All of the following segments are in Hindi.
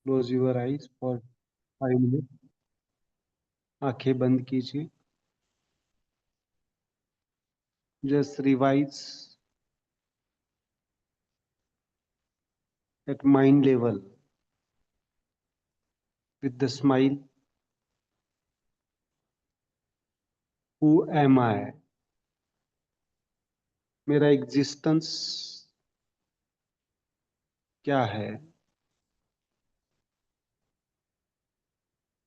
Close your eyes for 5 minute. आंखें बंद कीजिए। Just revise at mind level with the smile. Who am I? मेरा एग्जिस्टेंस क्या है?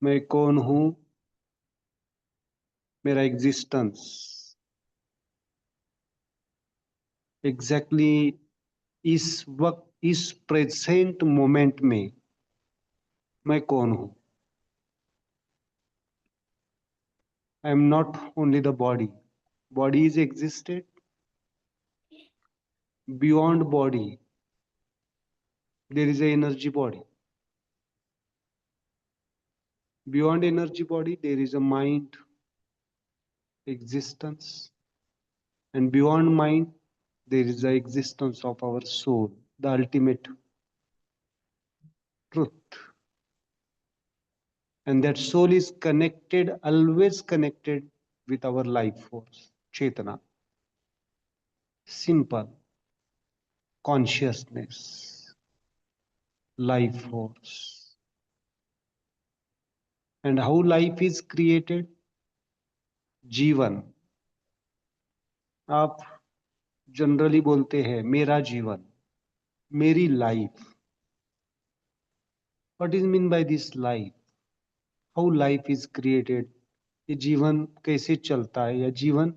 मैं कौन हूं? मेरा एग्जिस्टेंस एग्जैक्टली इस वक्त, इस प्रेजेंट मोमेंट में मैं कौन हूं? I am not only the body. Body is existed. Beyond body there is a energy body. Beyond energy body there is a mind existence, and beyond mind there is the existence of our soul, the ultimate truth. And that soul is connected, always connected with our life force, Chetana, simple consciousness, life force. And how life is created? जीवन. आप जनरली बोलते हैं मेरा जीवन, मेरी life. What is mean by this life? How life is created? ये जीवन कैसे चलता है या जीवन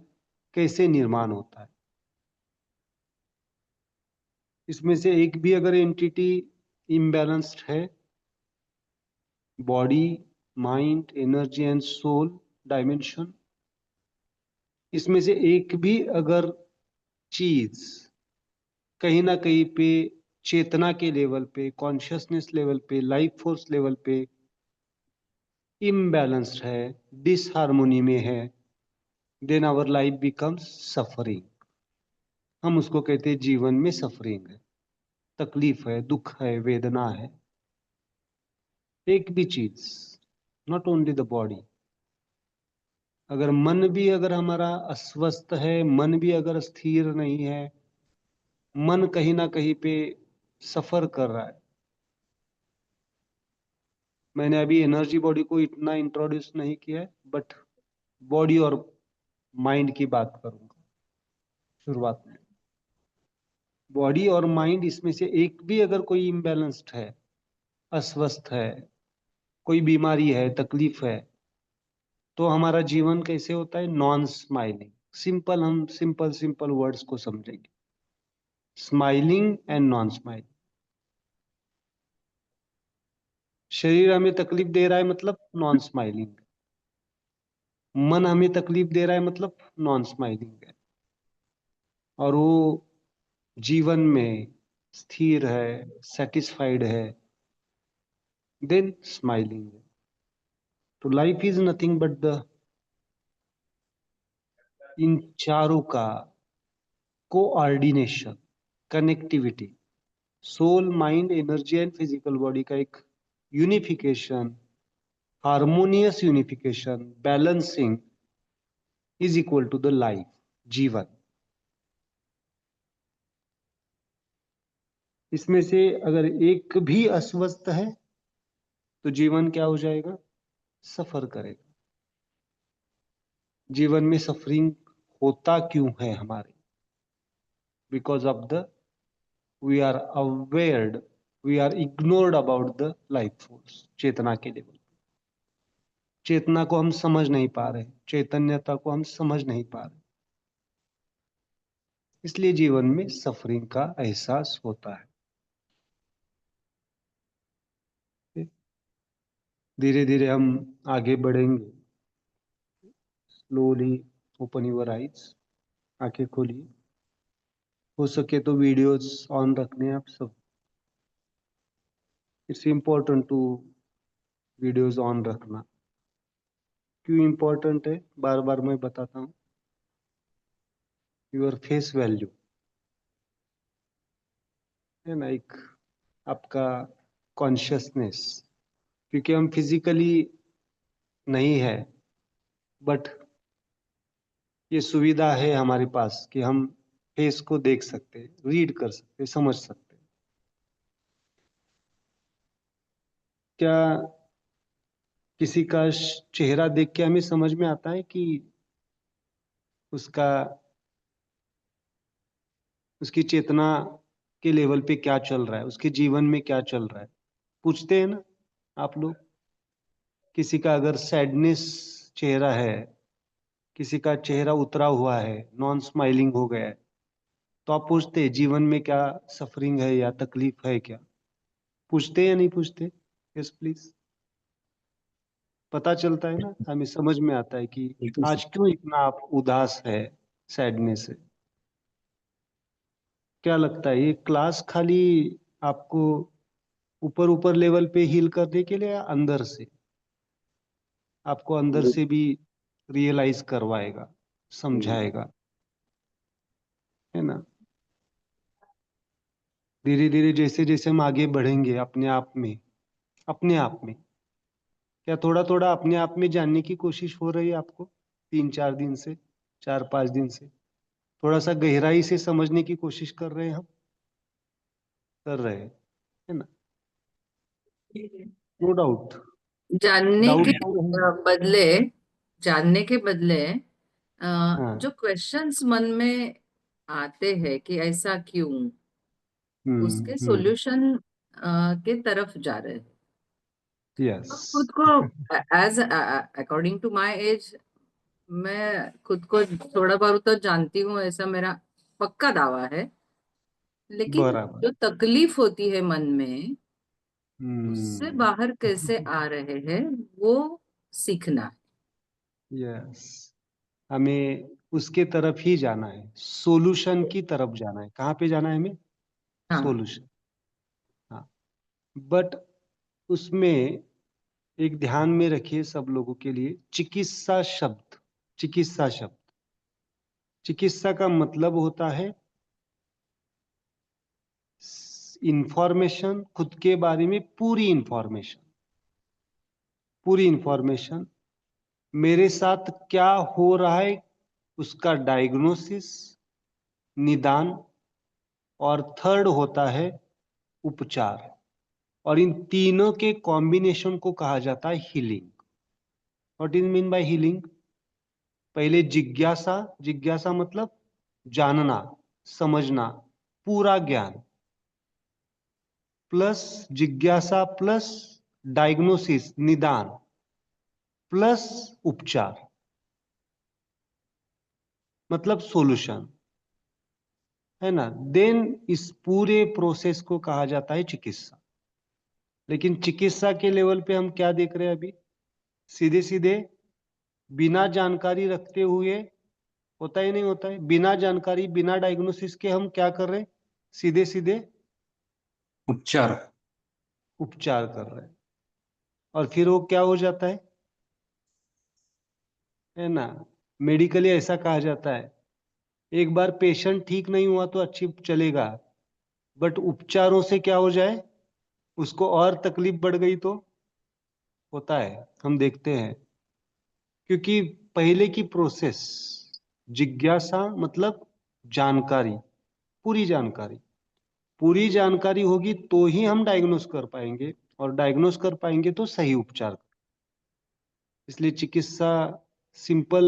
कैसे निर्माण होता है? इसमें से एक भी अगर एंटिटी इम्बैलेंस्ड है, body, mind, energy and soul dimension, इसमें से एक भी अगर चीज कहीं ना कहीं पे चेतना के लेवल पे, कॉन्शियसनेस लेवल पे, लाइफ फोर्स लेवल पे इम्बैलेंस्ड है, डिसहार्मोनी में है, then our life becomes suffering. हम उसको कहते हैं जीवन में सफरिंग है, तकलीफ है, दुख है, वेदना है. एक भी चीज, नॉट ओनली द बॉडी. अगर मन भी अगर हमारा अस्वस्थ है, मन भी अगर स्थिर नहीं है, मन कहीं ना कहीं पे सफर कर रहा है. मैंने अभी एनर्जी बॉडी को इतना इंट्रोड्यूस नहीं किया है, बट बॉडी और माइंड की बात करूंगा शुरुआत में. बॉडी और माइंड, इसमें से एक भी अगर कोई इम्बैलेंस्ड है, अस्वस्थ है, कोई बीमारी है, तकलीफ है, तो हमारा जीवन कैसे होता है? Non smiling. सिंपल, हम सिंपल सिंपल वर्ड्स को समझेंगे. Smiling and non smiling. शरीर हमें तकलीफ दे रहा है मतलब नॉन स्माइलिंग. मन हमें तकलीफ दे रहा है मतलब नॉन स्माइलिंग है. और वो जीवन में स्थिर है, सेटिस्फाइड है, देन स्माइलिंग है. तो life is nothing but the, इन चारों का coordination, connectivity, soul, mind, energy and physical body का एक unification, harmonious unification, balancing is equal to the life, जीवन. इसमें से अगर एक भी अस्वस्थ है तो जीवन क्या हो जाएगा? सफर करेगा. जीवन में सफरिंग होता क्यों है हमारे? Because of the, we are awared, we are ignored about the life force, चेतना के लेवल. चेतना को हम समझ नहीं पा रहे, चैतन्यता को हम समझ नहीं पा रहे, इसलिए जीवन में सफरिंग का एहसास होता है. धीरे धीरे हम आगे बढ़ेंगे. Slowly open your eyes. आंखें खोलिए. हो सके तो वीडियोस ऑन रखने आप सब. It's important to videos on रखना. क्यों इम्पोर्टेंट है? बार बार मैं बताता हूँ. योर फेस वैल्यू है ना, एक आपका कॉन्शियसनेस, क्योंकि हम फिजिकली नहीं है, बट ये सुविधा है हमारे पास कि हम फेस को देख सकते, रीड कर सकते, समझ सकते। क्या किसी का चेहरा देख के हमें समझ में आता है कि उसका उसकी चेतना के लेवल पे क्या चल रहा है, उसके जीवन में क्या चल रहा है? पूछते हैं ना आप लोग। किसी का अगर सैडनेस चेहरा है, किसी का चेहरा उतरा हुआ है, नॉन स्माइलिंग हो गया है, तो आप पूछते हैं जीवन में क्या सफरिंग है या तकलीफ है क्या? पूछते या नहीं पूछते? Yes please. पता चलता है ना, हमें समझ में आता है कि बिल्कुल आज सर। क्यों इतना आप उदास है, सैडनेस है। क्या लगता है ये क्लास खाली आपको ऊपर ऊपर लेवल पे हील करने के लिए, या अंदर से आपको अंदर से भी रियलाइज करवाएगा, समझाएगा? है ना? धीरे धीरे जैसे जैसे हम आगे बढ़ेंगे अपने आप में, अपने आप में, क्या थोड़ा थोड़ा अपने आप में जानने की कोशिश हो रही है आपको? 3-4 दिन से, 4-5 दिन से थोड़ा सा गहराई से समझने की कोशिश कर रहे हैं हम, कर रहे हैं, है ना? No doubt. जानने के डाउट तो नहीं। बदले जानने के बदले जो हाँ। क्वेश्चंस मन में आते हैं कि ऐसा क्यों, उसके हम्म। सॉल्यूशन के तरफ जा रहे हैं। यस। तो खुद को age according to my age, मैं खुद को थोड़ा बहुत तो जानती हूँ, ऐसा मेरा पक्का दावा है। लेकिन बराबर। जो तकलीफ होती है मन में, उससे हम्म। बाहर कैसे आ रहे हैं, वो सीखना है। यस। हमें उसके तरफ ही जाना है, सोल्यूशन की तरफ जाना है। कहाँ पे जाना है हमें? हाँ। सोल्यूशन। हाँ। बट उसमें एक ध्यान में रखिए सब लोगों के लिए, चिकित्सा शब्द। चिकित्सा शब्द, चिकित्सा का मतलब होता है इंफॉर्मेशन, खुद के बारे में पूरी इंफॉर्मेशन। पूरी इंफॉर्मेशन, मेरे साथ क्या हो रहा है उसका डायग्नोसिस, निदान, और थर्ड होता है उपचार। और इन तीनों के कॉम्बिनेशन को कहा जाता है healing. What is mean by healing? पहले जिज्ञासा। जिज्ञासा मतलब जानना, समझना, पूरा ज्ञान, प्लस जिज्ञासा प्लस डायग्नोसिस, निदान, प्लस उपचार, मतलब सॉल्यूशन, है ना? देन इस पूरे प्रोसेस को कहा जाता है चिकित्सा। लेकिन चिकित्सा के लेवल पे हम क्या देख रहे हैं अभी? सीधे सीधे बिना जानकारी रखते हुए, होता ही नहीं होता है, बिना जानकारी बिना डायग्नोसिस के हम क्या कर रहे हैं? सीधे सीधे उपचार। उपचार कर रहे हैं। और फिर वो क्या हो जाता है ना? मेडिकली ऐसा कहा जाता है, एक बार पेशेंट ठीक नहीं हुआ तो अच्छी चलेगा, बट उपचारों से क्या हो जाए, उसको और तकलीफ बढ़ गई तो होता है, हम देखते हैं। क्योंकि पहले की प्रोसेस, जिज्ञासा मतलब जानकारी, पूरी जानकारी, पूरी जानकारी होगी तो ही हम डायग्नोस कर पाएंगे, और डायग्नोस कर पाएंगे तो सही उपचार। इसलिए चिकित्सा सिंपल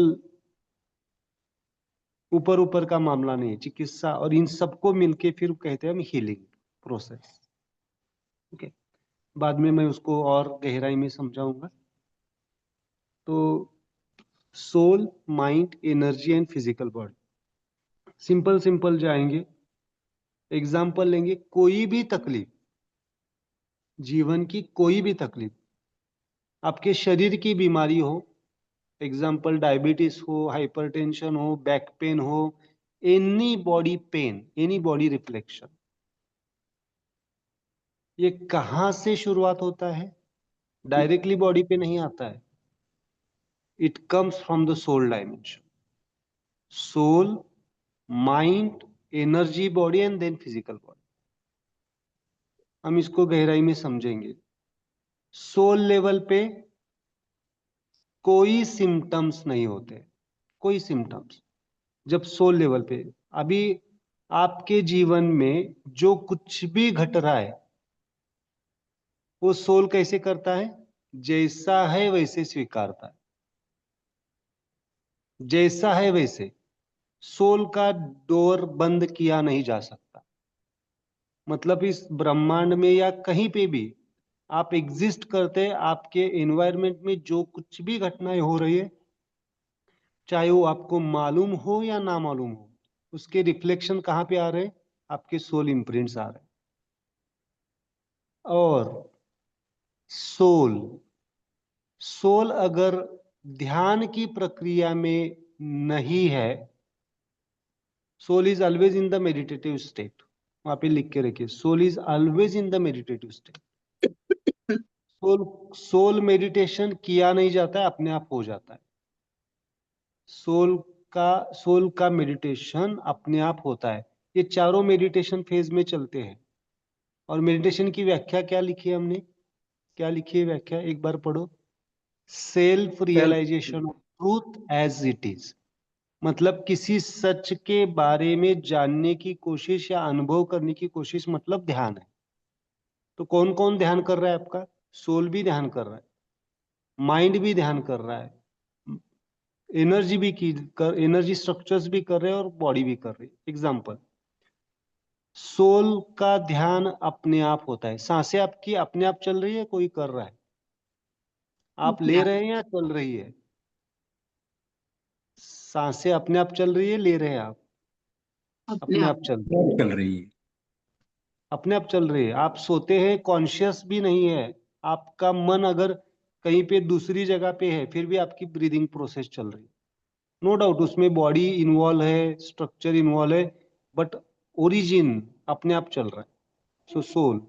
ऊपर ऊपर का मामला नहीं है। चिकित्सा और इन सबको मिलके फिर कहते हैं हम हीलिंग प्रोसेस। ओके, बाद में मैं उसको और गहराई में समझाऊंगा। तो soul, mind, energy and physical body, simple simple जाएंगे। एग्जाम्पल लेंगे, कोई भी तकलीफ, जीवन की कोई भी तकलीफ, आपके शरीर की बीमारी हो, एग्जाम्पल डायबिटीज हो, हाइपरटेंशन हो, बैक पेन हो, any body pain, any body reflection, ये कहाँ से शुरुआत होता है? डायरेक्टली बॉडी पे नहीं आता है। It comes from the soul dimension. Soul, mind, energy body and then physical body. हम इसको गहराई में समझेंगे। सोल लेवल पे कोई सिम्टम्स नहीं होते, कोई सिम्टम्स। जब सोल लेवल पे, अभी आपके जीवन में जो कुछ भी घट रहा है वो सोल कैसे करता है? जैसा है वैसे स्वीकारता है, जैसा है वैसे। सोल का डोर बंद किया नहीं जा सकता। मतलब इस ब्रह्मांड में या कहीं पे भी आप एग्जिस्ट करते हैं, आपके एनवायरनमेंट में जो कुछ भी घटनाएं हो रही है, चाहे वो आपको मालूम हो या ना मालूम हो, उसके रिफ्लेक्शन कहाँ पे आ रहे हैं? आपके सोल इम्प्रिंट्स आ रहे हैं। और सोल सोल अगर ध्यान की प्रक्रिया में नहीं है, soul is always in the meditative state. वहां पे लिख के रखिए, soul is always in the meditative state. Soul soul meditation किया नहीं जाता है, अपने आप हो जाता है। सोल का मेडिटेशन अपने आप होता है। ये चारों मेडिटेशन फेज में चलते हैं। और मेडिटेशन की व्याख्या क्या लिखी है हमने? क्या लिखी है व्याख्या? एक बार पढ़ो। Self self realization of truth as it is. मतलब किसी सच के बारे में जानने की कोशिश या अनुभव करने की कोशिश, मतलब ध्यान है। तो कौन कौन ध्यान कर रहा है आपका? सोल भी ध्यान कर रहा है, माइंड भी ध्यान कर रहा है, एनर्जी स्ट्रक्चर्स भी कर रहे हैं और बॉडी भी कर रही है। एग्जाम्पल, सोल का ध्यान अपने आप होता है। सांसें आपकी अपने आप चल रही है, कोई कर रहा है? आप ले रहे हैं या चल रही है? सांसें अपने आप चल रही है, ले रहे हैं आप? अपने अपने आप। आप चल रही है, चल रही है। अपने आप चल रही है। आप सोते हैं, कॉन्शियस भी नहीं है। आपका मन अगर कहीं पे दूसरी जगह पे है, फिर भी आपकी ब्रीदिंग प्रोसेस चल रही है। नो डाउट उसमें बॉडी इन्वॉल्व है, स्ट्रक्चर इन्वॉल्व है, बट ओरिजिन अपने आप चल रहा है। सो सोल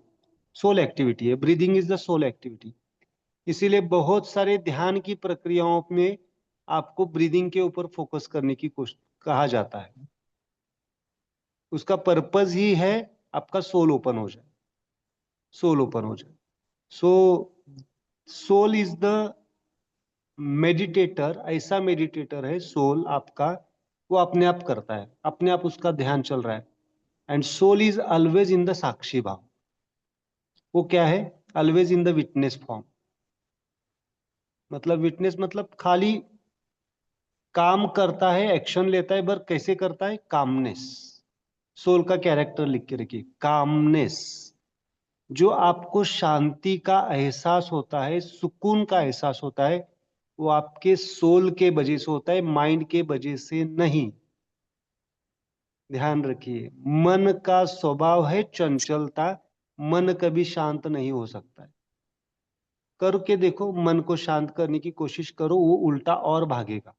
सोल एक्टिविटी है। Breathing is the soul activity. इसीलिए बहुत सारे ध्यान की प्रक्रियाओं में आपको ब्रीदिंग के ऊपर फोकस करने की कोशिश कहा जाता है। उसका पर्पज ही है आपका सोल ओपन हो जाए, सोल ओपन हो जाए। सो सोल इज द मेडिटेटर। ऐसा मेडिटेटर है सोल आपका, वो अपने आप करता है, अपने आप उसका ध्यान चल रहा है। And soul is always in the साक्षी भाव। वो क्या है? ऑलवेज इन द विटनेस फॉर्म। मतलब विटनेस मतलब खाली काम करता है, एक्शन लेता है, पर कैसे करता है? कामनेस। सोल का कैरेक्टर लिख के रखिए, कामनेस। जो आपको शांति का एहसास होता है, सुकून का एहसास होता है, वो आपके सोल के वजह से होता है, माइंड के वजह से नहीं। ध्यान रखिए, मन का स्वभाव है चंचलता। मन कभी शांत नहीं हो सकता है। करके देखो, मन को शांत करने की कोशिश करो, वो उल्टा और भागेगा।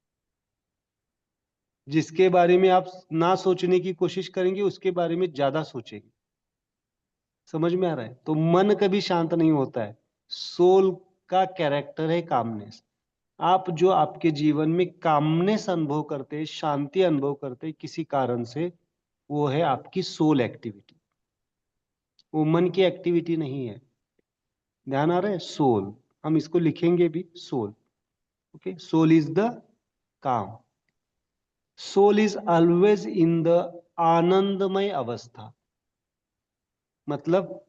जिसके बारे में आप ना सोचने की कोशिश करेंगे, उसके बारे में ज्यादा सोचेंगे। समझ में आ रहा है? तो मन कभी शांत नहीं होता है। सोल का कैरेक्टर है कामनेस। आप जो आपके जीवन में कामनेस अनुभव करते हैं, शांति अनुभव करते हैं किसी कारण से, वो है आपकी सोल एक्टिविटी। वो मन की एक्टिविटी नहीं है। ध्यान आ रहा है? सोल, हम इसको लिखेंगे भी, soul. Okay, soul is the काम। Soul is always in the आनंदमय अवस्था। मतलब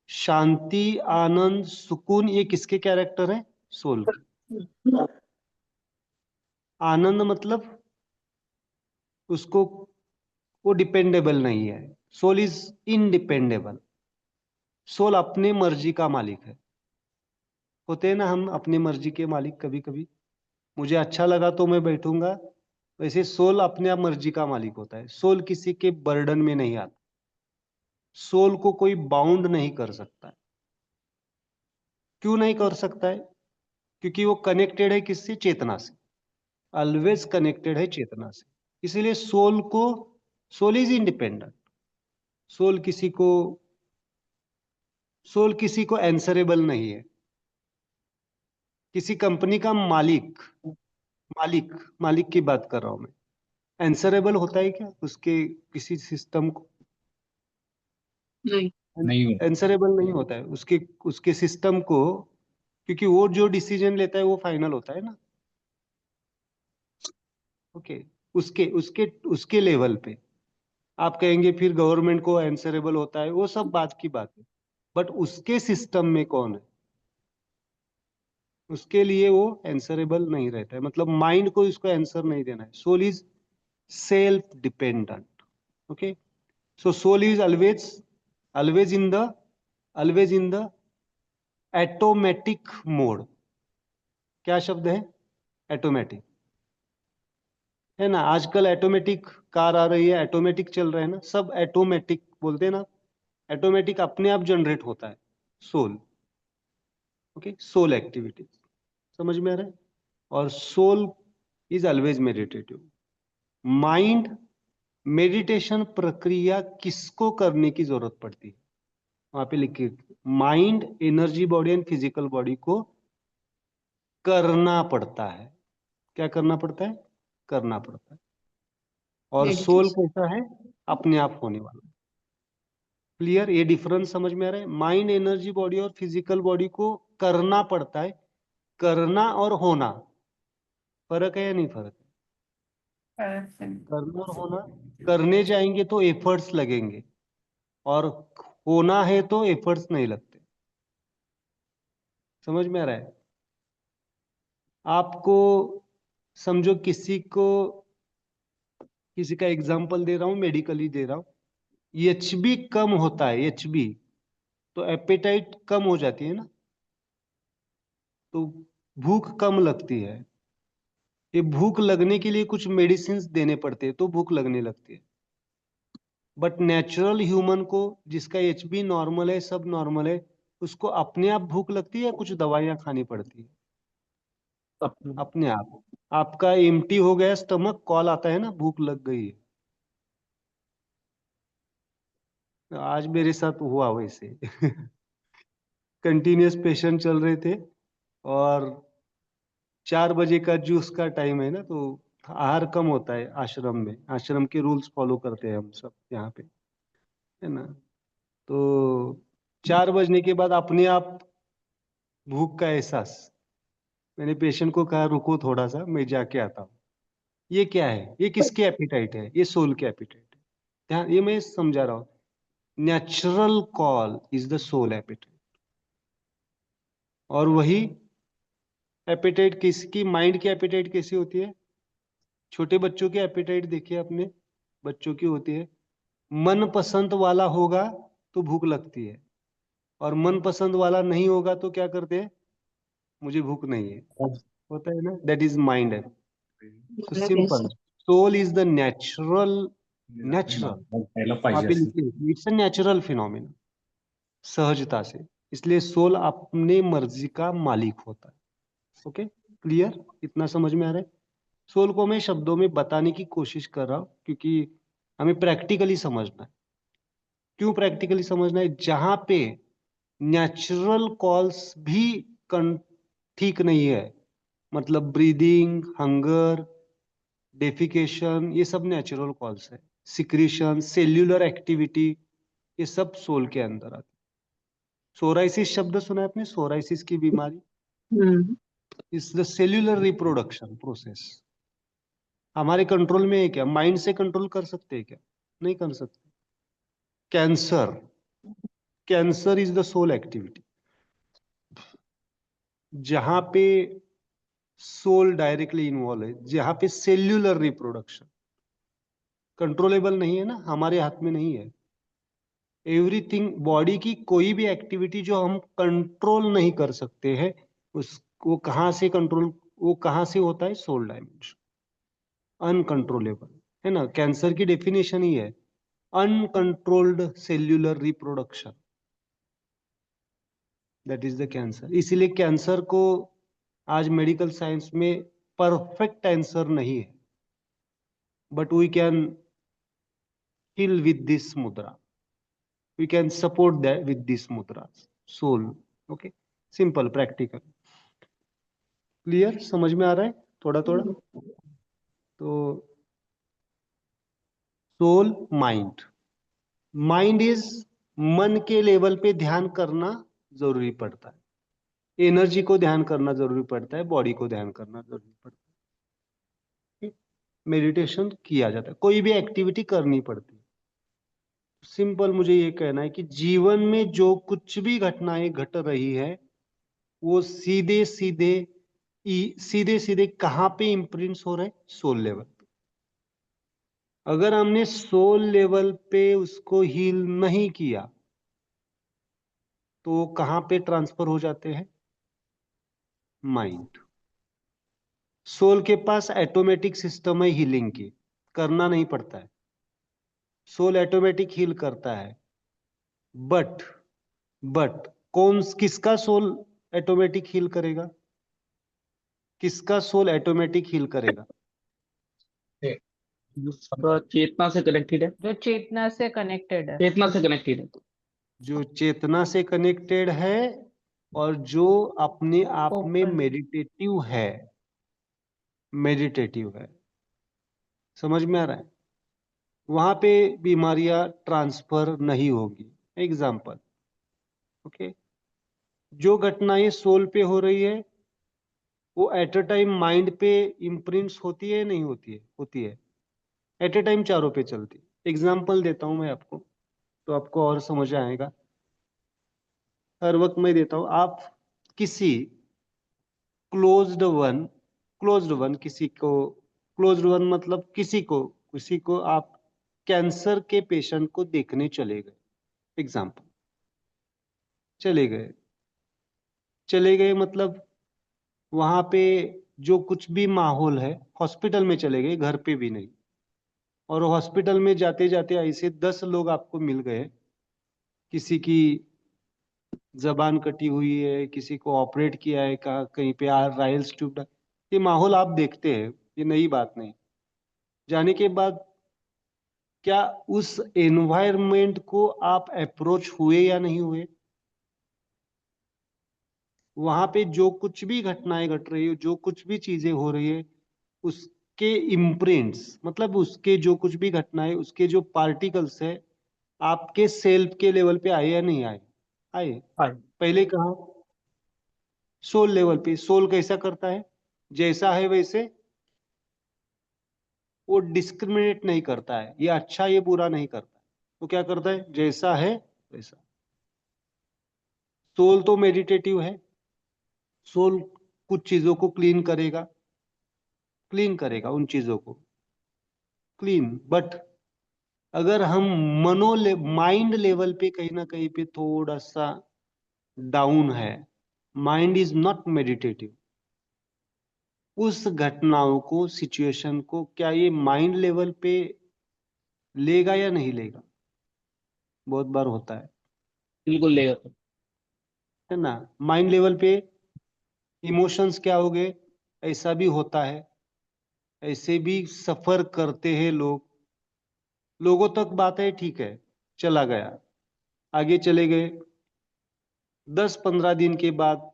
शांति, आनंद, सुकून, ये किसके कैरेक्टर है? सोल के। आनंद मतलब उसको, वो डिपेंडेबल नहीं है। Soul is इनडिपेंडेबल। सोल अपने मर्जी का मालिक है। होते हैं ना हम अपनी मर्जी के मालिक कभी कभी। मुझे अच्छा लगा तो मैं बैठूंगा। वैसे सोल अपने आप मर्जी का मालिक होता है। सोल किसी के बर्डन में नहीं आता। सोल को कोई बाउंड नहीं कर सकता है। क्यों नहीं कर सकता है? क्योंकि वो कनेक्टेड है किससे? चेतना से। ऑलवेज कनेक्टेड है चेतना से। इसीलिए सोल इज इंडिपेंडेंट। सोल किसी को सोल किसी को आंसरेबल नहीं है। किसी कंपनी का मालिक, मालिक मालिक की बात कर रहा हूं मैं। आंसरेबल होता है क्या उसके किसी सिस्टम को? नहीं। नहीं होता। आंसरेबल नहीं होता है उसके उसके सिस्टम को, क्योंकि वो जो डिसीजन लेता है वो फाइनल होता है ना। ओके, उसके उसके उसके लेवल पे आप कहेंगे फिर गवर्नमेंट को आंसरेबल होता है, वो सब बात की बात है, बट उसके सिस्टम में कौन है, उसके लिए वो आंसरेबल नहीं रहता है। मतलब माइंड को इसको आंसर नहीं देना है। Soul is self dependent. Okay, so soul is always in the always in the automatic mode. क्या शब्द है? एटोमेटिक, है ना। आजकल ऑटोमेटिक कार आ रही है, ऑटोमेटिक चल रहे हैं ना, सब ऑटोमेटिक बोलते हैं ना। ऑटोमेटिक अपने आप जनरेट होता है सोल। ओके, सोल एक्टिविटी समझ में आ रहा है। और soul is always meditative. Mind, meditation प्रक्रिया किसको करने की जरूरत पड़ती है? वहां पे लिखिए, mind, energy body and physical body को करना पड़ता है। क्या करना पड़ता है? करना पड़ता है। और सोल मेडिटेशन। कैसा है? अपने आप होने वाला। क्लियर? ये डिफरेंस समझ में आ रहा है? माइंड, एनर्जी बॉडी और फिजिकल बॉडी को करना पड़ता है। करना और होना फर्क है या नहीं फर्क है? करना और होना, करने जाएंगे तो एफर्ट्स लगेंगे, और होना है तो एफर्ट्स नहीं लगते। समझ में आ रहा है? आपको समझो किसी का एग्जांपल दे रहा हूं, मेडिकली दे रहा हूं। एचबी कम होता है, एचबी, तो एपेटाइट कम हो जाती है ना, तो भूख कम लगती है। ये भूख लगने के लिए कुछ मेडिसिन देने पड़ते हैं तो भूख लगने लगती है। बट नेचुरल ह्यूमन को, जिसका एचबी नॉर्मल है, सब नॉर्मल है, उसको अपने आप भूख लगती है या कुछ दवाइयां खानी पड़ती है? अपने आप। आपका एम्प्टी हो गया स्टमक, कॉल आता है ना, भूख लग गई है। आज मेरे साथ हुआ वैसे। कंटिन्यूअस पेशेंट चल रहे थे, और 4 बजे का जूस का टाइम है ना, तो आहार कम होता है आश्रम में। आश्रम के रूल्स फॉलो करते हैं हम सब यहाँ पे, है ना। तो 4 बजने के बाद अपने आप भूख का एहसास। मैंने पेशेंट को कहा रुको थोड़ा सा, मैं जाके आता हूँ। ये क्या है? ये किसके एपिटाइट है? ये सोल के एपिटाइट है। ध्यान, ये मैं समझा रहा हूँ। Natural call is the soul appetite. और वही एपिटाइट किसकी, माइंड की एपिटाइट कैसी होती है? छोटे बच्चों की एपिटाइट देखिए अपने, बच्चों की होती है, मन पसंद वाला होगा तो भूख लगती है, और मन पसंद वाला नहीं होगा तो क्या करते हैं? मुझे भूख नहीं है, होता है ना। दैट इज माइंड है। तो simple, soul is the natural पहिलं वहां पाहिजे पे असं. लिखिए, इट्स अ नेचुरल फिनोमिना, सहजता से। इसलिए सोल अपने मर्जी का मालिक होता है। Okay, clear? इतना समझ में आ रहा है? सोल को मैं शब्दों में बताने की कोशिश कर रहा हूं, क्योंकि हमें प्रैक्टिकली समझना है। क्यों प्रैक्टिकली समझना है? जहां पे नेचुरल कॉल्स भी ठीक नहीं है, मतलब ब्रीदिंग, हंगर, डेफिकेशन, ये सब नेचुरल कॉल्स है। सिक्रीशन, सेल्यूलर एक्टिविटी, ये सब सोल के अंदर आते। सोराइसिस शब्द सुना है आपने? सोराइसिस की बीमारी hmm. Is the cellular reproduction process. हमारे कंट्रोल में है क्या? माइंड से कंट्रोल कर सकते हैं क्या? नहीं कर सकते। Cancer, cancer is the soul activity. जहां पे सोल डायरेक्टली इन्वॉल्व है, जहां पे सेल्यूलर रिप्रोडक्शन कंट्रोलेबल नहीं है ना, हमारे हाथ में नहीं है। एवरीथिंग, बॉडी की कोई भी एक्टिविटी जो हम कंट्रोल नहीं कर सकते हैं, उस वो कहां से कंट्रोल, वो कहां से होता है? सोल डायमेंशन, अनकंट्रोलेबल, है ना। कैंसर की डेफिनेशन ही है uncontrolled cellular reproduction, that is the cancer. इसीलिए कैंसर को आज मेडिकल साइंस में परफेक्ट आंसर नहीं है, but we can heal with this mudra. We can support that with this mudras. Soul. Okay. Simple, practical. Clear? समझ में आ रहा है थोड़ा थोड़ा? तो soul, mind. Mind is मन के लेवल पे ध्यान करना जरूरी पड़ता है, एनर्जी को ध्यान करना जरूरी पड़ता है, बॉडी को ध्यान करना जरूरी पड़ता है। मेडिटेशन किया जाता है, कोई भी एक्टिविटी करनी पड़ती है। सिंपल मुझे ये कहना है कि जीवन में जो कुछ भी घटनाएं घट रही है वो सीधे सीधे सीधे सीधे कहां पे इम्प्रिंट्स हो रहे हैं? सोल लेवल पे। अगर हमने सोल लेवल पे उसको हील नहीं किया तो कहां पे ट्रांसफर हो जाते हैं? माइंड। सोल के पास ऑटोमेटिक सिस्टम है हीलिंग की, करना नहीं पड़ता है, सोल ऑटोमेटिक हील करता है। बट बट किसका सोल ऑटोमेटिक हील करेगा? किसका सोल ऑटोमेटिक हील करेगा? जिसका चेतना से कनेक्टेड है, जो चेतना से कनेक्टेड है। चेतना से कनेक्टेड है। जो चेतना से कनेक्टेड है और जो अपने आप में ओपन। मेडिटेटिव है। मेडिटेटिव है, समझ में आ रहा है? वहां पे बीमारियां ट्रांसफर नहीं होगी। एग्जाम्पल, ओके, जो घटनाएं सोल पे हो रही है वो एट अ टाइम माइंड पे इम्प्रिंट्स होती है नहीं होती है? होती है। एट अ टाइम चारों पे चलती है। एग्जाम्पल देता हूं मैं आपको, तो आपको और समझ आएगा। हर वक्त मैं देता हूं, आप किसी क्लोज्ड वन किसी को, क्लोज्ड वन मतलब किसी को आप कैंसर के पेशेंट को देखने चले गए। एग्जाम्पल, चले गए, चले गए मतलब वहां पे जो कुछ भी माहौल है, हॉस्पिटल में चले गए, घर पे भी नहीं। और हॉस्पिटल में जाते जाते ऐसे 10 लोग आपको मिल गए, किसी की जबान कटी हुई है, किसी को ऑपरेट किया है, कहीं पे राइल्स ट्यूब। ये माहौल आप देखते हैं, ये नई बात नहीं। जाने के बाद क्या उस एनवायरनमेंट को आप अप्रोच हुए या नहीं हुए? वहां पे जो कुछ भी घटनाएं घट रही है, जो कुछ भी चीजें हो रही है, उसके इम्प्रिंट्स मतलब उसके जो कुछ भी घटनाएं, उसके जो पार्टिकल्स है, आपके सेल्फ के लेवल पे आए या नहीं आए? आए। हाँ। पहले कहा सोल लेवल पे। सोल कैसा करता है? जैसा है वैसे वो डिस्क्रिमिनेट नहीं करता है, ये अच्छा ये बुरा नहीं करता। तो क्या करता है? जैसा है वैसा। सोल तो मेडिटेटिव है, सोल कुछ चीजों को क्लीन करेगा उन चीजों को, क्लीन। बट अगर हम माइंड लेवल पे कहीं ना कहीं पे थोड़ा सा डाउन है, माइंड इज नॉट मेडिटेटिव, उस घटनाओं को, सिचुएशन को क्या ये माइंड लेवल पे लेगा या नहीं लेगा? बहुत बार होता बिल्कुल लेगा सर। है ना? माइंड लेवल पे इमोशंस क्या हो गए? ऐसा भी होता है, ऐसे भी सफर करते हैं लोग। लोगों तक बात है, ठीक है, चला गया, आगे चले गए 10-15 दिन के बाद,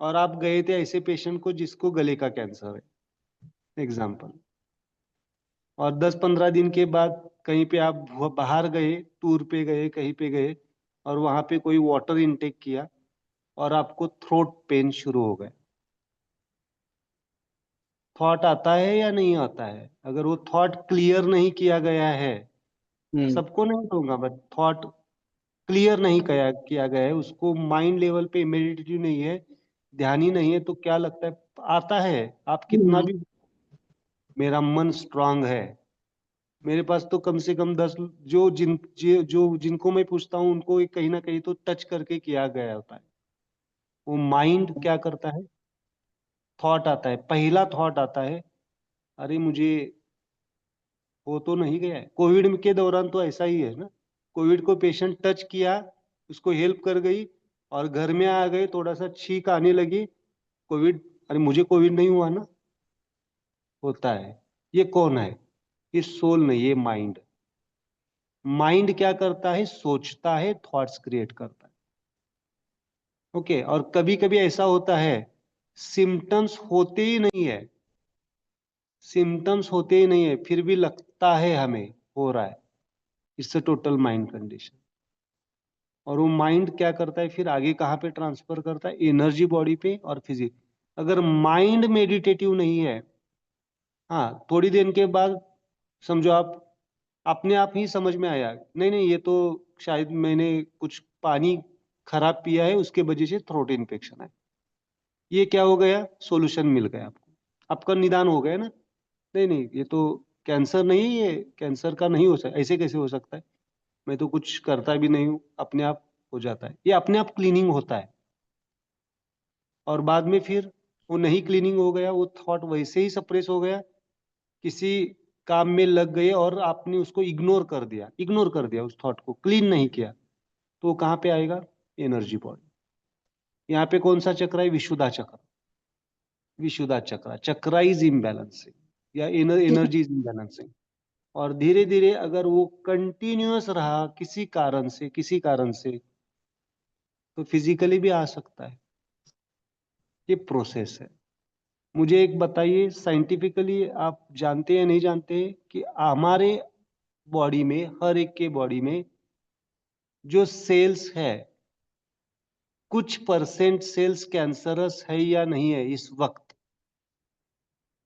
और आप गए थे ऐसे पेशेंट को जिसको गले का कैंसर है, एग्जाम्पल। और 10-15 दिन के बाद कहीं पे आप बाहर गए, टूर पे गए, कहीं पे गए, और वहां पे कोई वाटर इनटेक किया और आपको थ्रोट पेन शुरू हो गए। थॉट आता है या नहीं आता है? अगर वो थॉट क्लियर नहीं किया गया है, सबको नहीं कहूंगा, बट थॉट क्लियर नहीं किया गया है, उसको माइंड लेवल पे मेडिटेटिव नहीं है, ध्यान ही नहीं है, तो क्या लगता है? आता है। आप कितना भी, मेरा मन स्ट्रांग है, मेरे पास तो कम से कम 10, जो जिनको मैं पूछता हूँ उनको कहीं ना कहीं तो टच करके किया गया होता है। वो माइंड क्या करता है? थॉट आता है, पहला थॉट आता है, अरे मुझे हो तो नहीं गया है। कोविड के दौरान तो ऐसा ही है ना, कोविड को पेशेंट टच किया, उसको हेल्प कर गई, और घर में आ गए, थोड़ा सा छींक आने लगी, कोविड, अरे मुझे कोविड नहीं हुआ ना। होता है। ये कौन है? ये सोल नहीं, ये माइंड। माइंड क्या करता है? सोचता है, थॉट्स क्रिएट करता है। ओके, और कभी कभी ऐसा होता है, सिम्टम्स होते ही नहीं है, सिम्टम्स होते ही नहीं है, फिर भी लगता है हमें हो रहा है। It's a total mind condition. और वो माइंड क्या करता है फिर आगे कहाँ पे ट्रांसफर करता है, एनर्जी बॉडी पे और फिजिक्स। अगर माइंड मेडिटेटिव नहीं है, हाँ, थोड़ी देर के बाद समझो आप अपने आप ही समझ में आया, नहीं नहीं ये तो शायद मैंने कुछ पानी खराब पिया है, उसके वजह से थ्रोट इन्फेक्शन है। ये क्या हो गया, सॉल्यूशन मिल गया आपको, आपका निदान हो गया ना। नहीं नहीं ये तो कैंसर नहीं है, ये कैंसर का नहीं हो सकता, ऐसे कैसे हो सकता है, मैं तो कुछ करता भी नहीं हूँ, अपने आप हो जाता है। ये अपने आप क्लीनिंग होता है। और बाद में फिर वो नहीं क्लीनिंग हो गया, वो थॉट वैसे ही सप्रेस हो गया, किसी काम में लग गए और आपने उसको इग्नोर कर दिया उस थॉट को, क्लीन नहीं किया, तो वो कहाँ पे आएगा, एनर्जी बॉडी। यहाँ पे कौन सा चक्र है, विशुद्धा चक्र। विशुद्धा चक्र, चक्रा इज इम्बैलेंसिंग या एनर्जी इज इम्बैलेंसिंग। और धीरे धीरे अगर वो कंटिन्यूअस रहा किसी कारण से तो फिजिकली भी आ सकता है। ये प्रोसेस है। मुझे एक बताइए, साइंटिफिकली आप जानते हैं नहीं जानते कि हमारे बॉडी में, हर एक के बॉडी में जो सेल्स है, कुछ परसेंट सेल्स कैंसरस है या नहीं है इस वक्त,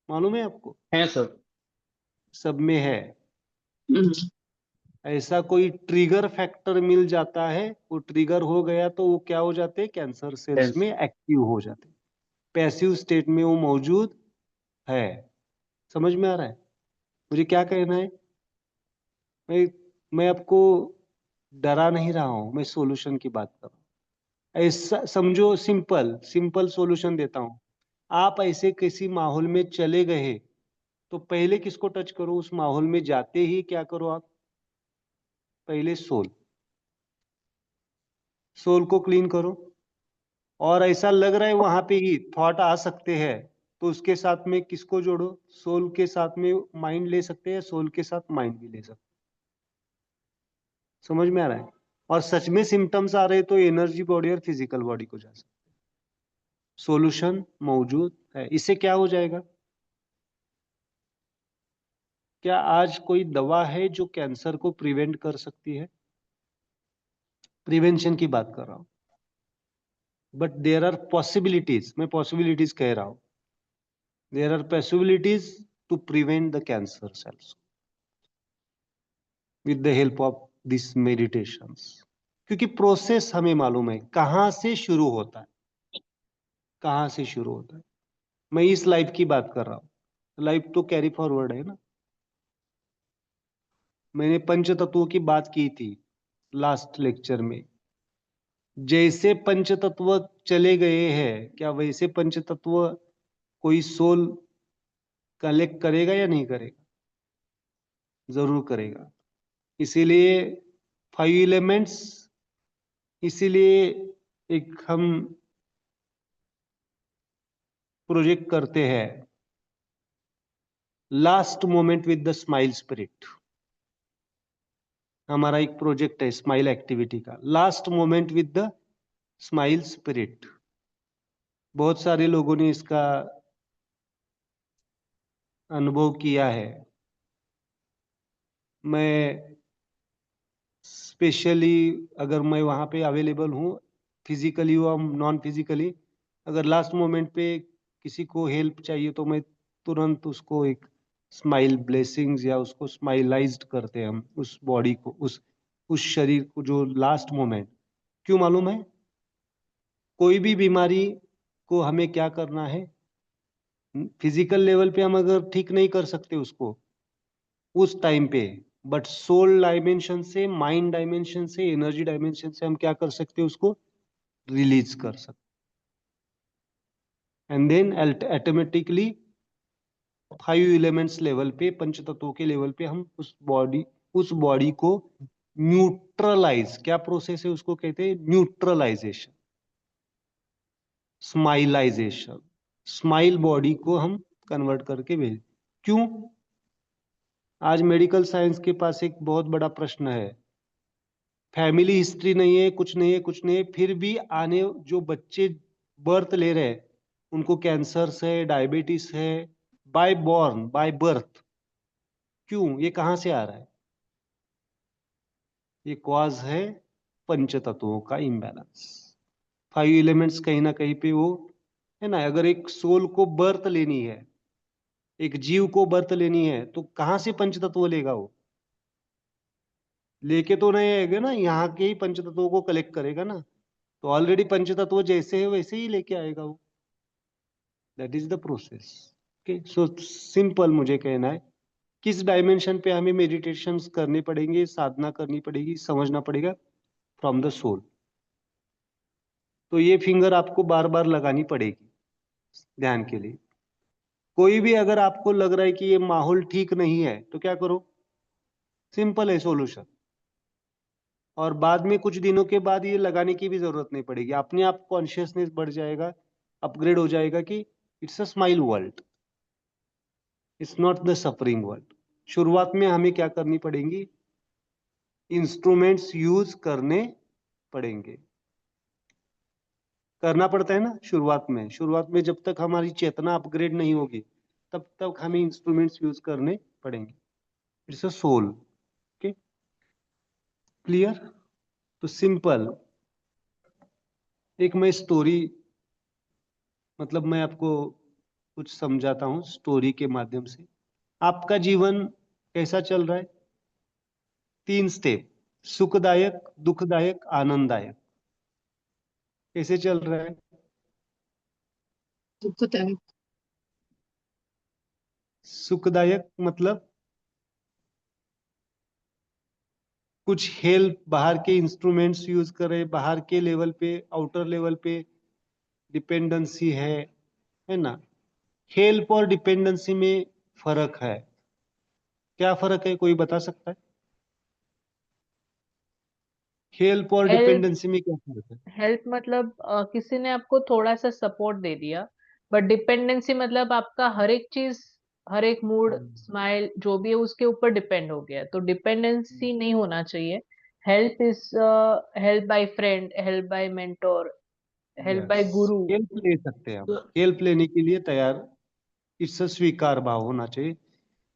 मालूम है आपको? है सर। सब में है। ऐसा कोई ट्रिगर फैक्टर मिल जाता है, वो ट्रिगर हो गया तो वो क्या हो जाते हैं, कैंसर सेल्स में एक्टिव हो जाते हैं, पैसिव स्टेट में वो मौजूद है। समझ में आ रहा है मुझे क्या कहना है? मैं मैं आपको डरा नहीं रहा हूं, मैं सॉल्यूशन की बात कर रहा हूं। ऐसा समझो, सिंपल सिंपल सॉल्यूशन देता हूं। आप ऐसे किसी माहौल में चले गए तो पहले किसको टच करो, उस माहौल में जाते ही क्या करो आप, पहले सोल को क्लीन करो। और ऐसा लग रहा है वहां पे ही थॉट आ सकते हैं, तो उसके साथ में किसको जोड़ो, सोल के साथ में माइंड ले सकते हैं, सोल के साथ माइंड भी ले सकते हैं। समझ में आ रहा है? और सच में सिम्टम्स आ रहे तो एनर्जी बॉडी और फिजिकल बॉडी को जा सकते, सॉल्यूशन मौजूद है। इससे क्या हो जाएगा, क्या आज कोई दवा है जो कैंसर को प्रिवेंट कर सकती है? प्रिवेंशन की बात कर रहा हूं, बट देयर आर पॉसिबिलिटीज, मैं पॉसिबिलिटीज कह रहा हूं, there are possibilities to prevent the cancer cells with the help of this meditations. क्योंकि प्रोसेस हमें मालूम है कहां से शुरू होता है, कहां से शुरू होता है। मैं इस लाइफ की बात कर रहा हूं, लाइफ तो कैरी फॉरवर्ड है ना। मैंने पंच तत्वों की बात की थी लास्ट लेक्चर में। जैसे पंच तत्व चले गए हैं, क्या वैसे पंच तत्व कोई सोल कलेक्ट करेगा या नहीं करेगा? जरूर करेगा। इसीलिए 5 एलिमेंट्स, इसीलिए एक हम प्रोजेक्ट करते हैं, last moment with the smile spirit. हमारा एक प्रोजेक्ट है स्माइल एक्टिविटी का, last moment with the smile spirit. बहुत सारे लोगों ने इसका अनुभव किया है। मैं स्पेशली, अगर मैं वहां पे अवेलेबल हूँ, फिजिकली हुआ नॉन फिजिकली, अगर लास्ट मोमेंट पे किसी को हेल्प चाहिए तो मैं तुरंत उसको एक स्माइल ब्लेसिंग्स या उसको स्माइलाइज्ड करते हैं हम, उस बॉडी को, उस शरीर को, जो लास्ट मोमेंट। क्यों मालूम है? कोई भी बीमारी को हमें क्या करना है, फिजिकल लेवल पे हम अगर ठीक नहीं कर सकते उसको उस टाइम पे, बट सोल डायमेंशन से, माइंड डायमेंशन से, एनर्जी डायमेंशन से हम क्या कर सकते हैं, उसको रिलीज कर सकते। And then automatically 5 elements level पे, पंच तत्वों के लेवल पे हम उस बॉडी को न्यूट्रलाइज, क्या प्रोसेस है उसको कहते हैं, न्यूट्रलाइजेशन, स्माइलाइजेशन। स्माइल बॉडी को हम कन्वर्ट करके भेज। क्यों? आज मेडिकल साइंस के पास एक बहुत बड़ा प्रश्न है, फैमिली हिस्ट्री नहीं है, कुछ नहीं है, कुछ नहीं है, फिर भी आने जो बच्चे बर्थ ले रहे हैं उनको कैंसर है, डायबिटीज है, बाय बॉर्न, बाय बर्थ। क्यों? ये कहां से आ रहा है? ये कॉज है पंच तत्वों का इम्बैलेंस। 5 एलिमेंट्स कहीं ना कहीं पे वो है ना। अगर एक सोल को बर्थ लेनी है, एक जीव को बर्थ लेनी है, तो कहां से पंच तत्व लेगा वो? लेके तो नहीं आएगा ना, यहाँ के ही पंच तत्वों को कलेक्ट करेगा ना। तो ऑलरेडी पंच तत्व जैसे है वैसे ही लेके आएगा वो। That is the process. Okay, so simple मुझे कहना है, किस डायमेंशन पे हमें मेडिटेशन करनी पड़ेंगे, साधना करनी पड़ेगी, समझना पड़ेगा, फ्रॉम द सोल। तो ये फिंगर आपको बार बार लगानी पड़ेगी ध्यान के लिए। कोई भी अगर आपको लग रहा है कि ये माहौल ठीक नहीं है, तो क्या करो? सिंपल है सोल्यूशन। और बाद में कुछ दिनों के बाद ये लगाने की भी जरूरत नहीं पड़ेगी, अपने आप कॉन्शियसनेस बढ़ जाएगा, अपग्रेड हो जाएगा कि it's a smile world, it's not the suffering world. शुरुआत में हमें क्या करनी पड़ेंगी? इंस्ट्रूमेंट्स यूज करने पड़ेंगे। करना पड़ता है ना शुरुआत में। शुरुआत में जब तक हमारी चेतना अपग्रेड नहीं होगी, तब तक हमें इंस्ट्रूमेंट्स यूज करने पड़ेंगे। It's a soul. Okay, clear? तो सिंपल एक मैं स्टोरी, मतलब मैं आपको कुछ समझाता हूँ स्टोरी के माध्यम से। आपका जीवन कैसा चल रहा है? 3 स्टेप, सुखदायक, दुखदायक, आनंददायक। कैसे चल रहा है? दुखदायक। सुखदायक मतलब कुछ हेल्प, बाहर के इंस्ट्रूमेंट्स यूज करें, बाहर के लेवल पे, आउटर लेवल पे डिपेंडेंसी है ना। हेल्प और डिपेंडेंसी में फर्क है। क्या फर्क है, कोई बता सकता है? हेल्प और हेल्प डिपेंडेंसी में क्या फर्क है? हेल्प मतलब किसी ने आपको थोड़ा सा सपोर्ट दे दिया, बट डिपेंडेंसी मतलब आपका हर एक चीज, हर एक मूड, स्माइल जो भी है उसके ऊपर डिपेंड हो गया, तो डिपेंडेंसी नहीं होना चाहिए। Help is help by friend, help by mentor, help yes, by guru. Help ले सकते हैं हम, तो हेल्प लेने के लिए तैयार, इससे स्वीकार भाव होना चाहिए।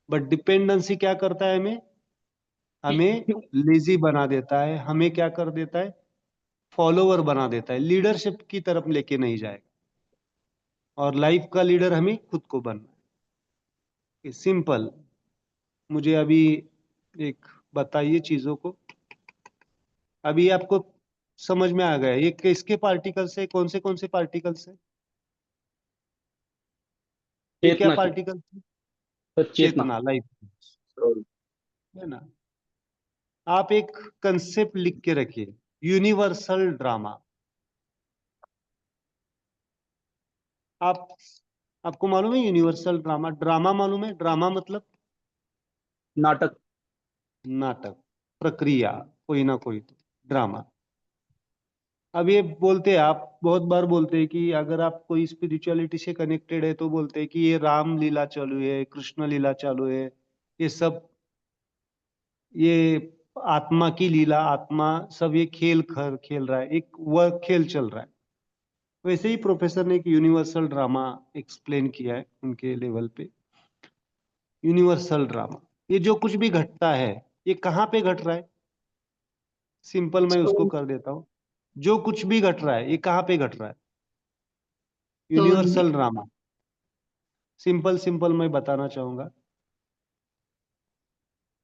बट डिपेंडेंसी क्या करता है? हमें लेजी बना देता है, हमें क्या कर देता है? फॉलोवर बना देता है, लीडरशिप की तरफ लेके नहीं जाएगा। और लाइफ का लीडर हमें खुद को बनना है। सिंपल, मुझे अभी एक बताइए चीजों को। अभी आपको समझ में आ गया ये किसके पार्टिकल्स है, कौन से पार्टिकल्स है? ये क्या चेतना की। पार्टिकल्स है? तो चेतना। चेतना, लाइफ, है ना। आप एक कंसेप्ट लिख के रखिए, यूनिवर्सल ड्रामा। आप आपको मालूम है यूनिवर्सल ड्रामा? ड्रामा मालूम है? ड्रामा मतलब नाटक। नाटक, प्रक्रिया, कोई ना कोई तो ड्रामा। अब ये बोलते हैं, आप बहुत बार बोलते हैं कि अगर आप कोई स्पिरिचुअलिटी से कनेक्टेड है तो बोलते हैं कि ये राम लीला चालू है, कृष्ण लीला चालू है, ये सब, ये आत्मा की लीला, आत्मा सब ये खेल रहा है, एक वर्क खेल चल रहा है। वैसे ही प्रोफेसर ने एक यूनिवर्सल ड्रामा एक्सप्लेन किया है उनके लेवल पे। यूनिवर्सल ड्रामा, ये जो कुछ भी घटता है, ये कहाँ पे घट रहा है? सिंपल मैं उसको सोल। कर देता हूँ। जो कुछ भी घट रहा है, ये कहाँ पे घट रहा है? सोल में। Universal drama. सिंपल सिंपल मैं बताना चाहूंगा,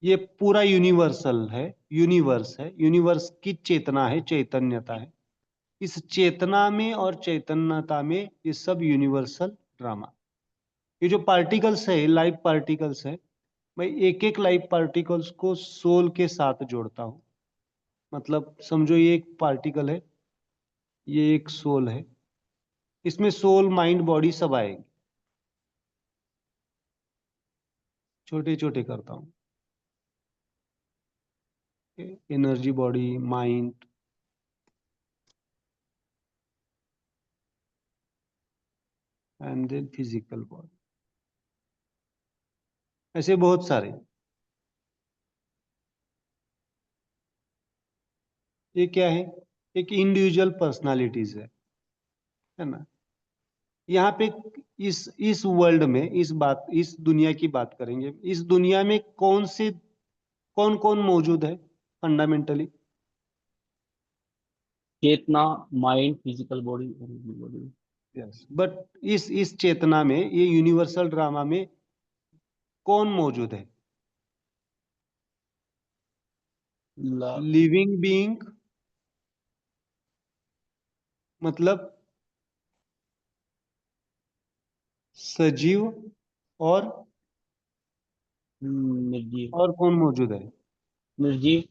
ये पूरा यूनिवर्सल है, यूनिवर्स है, यूनिवर्स की चेतना है, चैतन्यता है। इस चेतना में और चैतन्यता में ये सब यूनिवर्सल ड्रामा। ये जो पार्टिकल्स है, लाइव पार्टिकल्स है, मैं एक एक लाइव पार्टिकल्स को सोल के साथ जोड़ता हूँ। मतलब समझो ये एक पार्टिकल है, ये एक सोल है, इसमें सोल, माइंड, बॉडी सब आएंगे। छोटे छोटे करता हूँ, energy, body, mind, and then physical body. ऐसे बहुत सारे। ये क्या है? एक इंडिविजुअल पर्सनालिटीज है ना। यहाँ पे इस वर्ल्ड में, इस दुनिया की बात करेंगे। इस दुनिया में कौन कौन मौजूद है? फंडामेंटली? चेतना, mind, physical body, energy body. Yes, but इस चेतना में, ये यूनिवर्सल ड्रामा में कौन मौजूद है? लिविंग बीइंग, मतलब सजीव, और निर्जीव। और कौन मौजूद है? निर्जीव।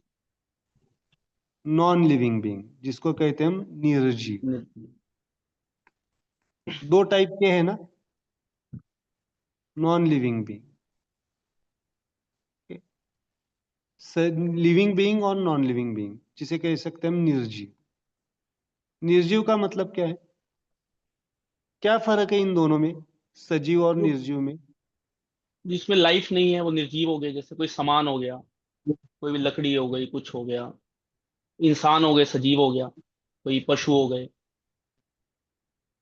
नॉन लिविंग बीइंग, जिसको कहते हैं हम निर्जीव। निर्जीव। दो टाइप के हैं ना, non living being, living being और नॉन लिविंग बीइंग, जिसे कह सकते हैं हम निर्जीव। निर्जीव का मतलब क्या है? क्या फर्क है इन दोनों में, सजीव और निर्जीव में? जिसमें लाइफ नहीं है वो निर्जीव हो गया, जैसे कोई सामान हो गया, कोई भी लकड़ी हो गई, कुछ हो गया, इंसान हो गए सजीव हो गया, कोई पशु हो गए।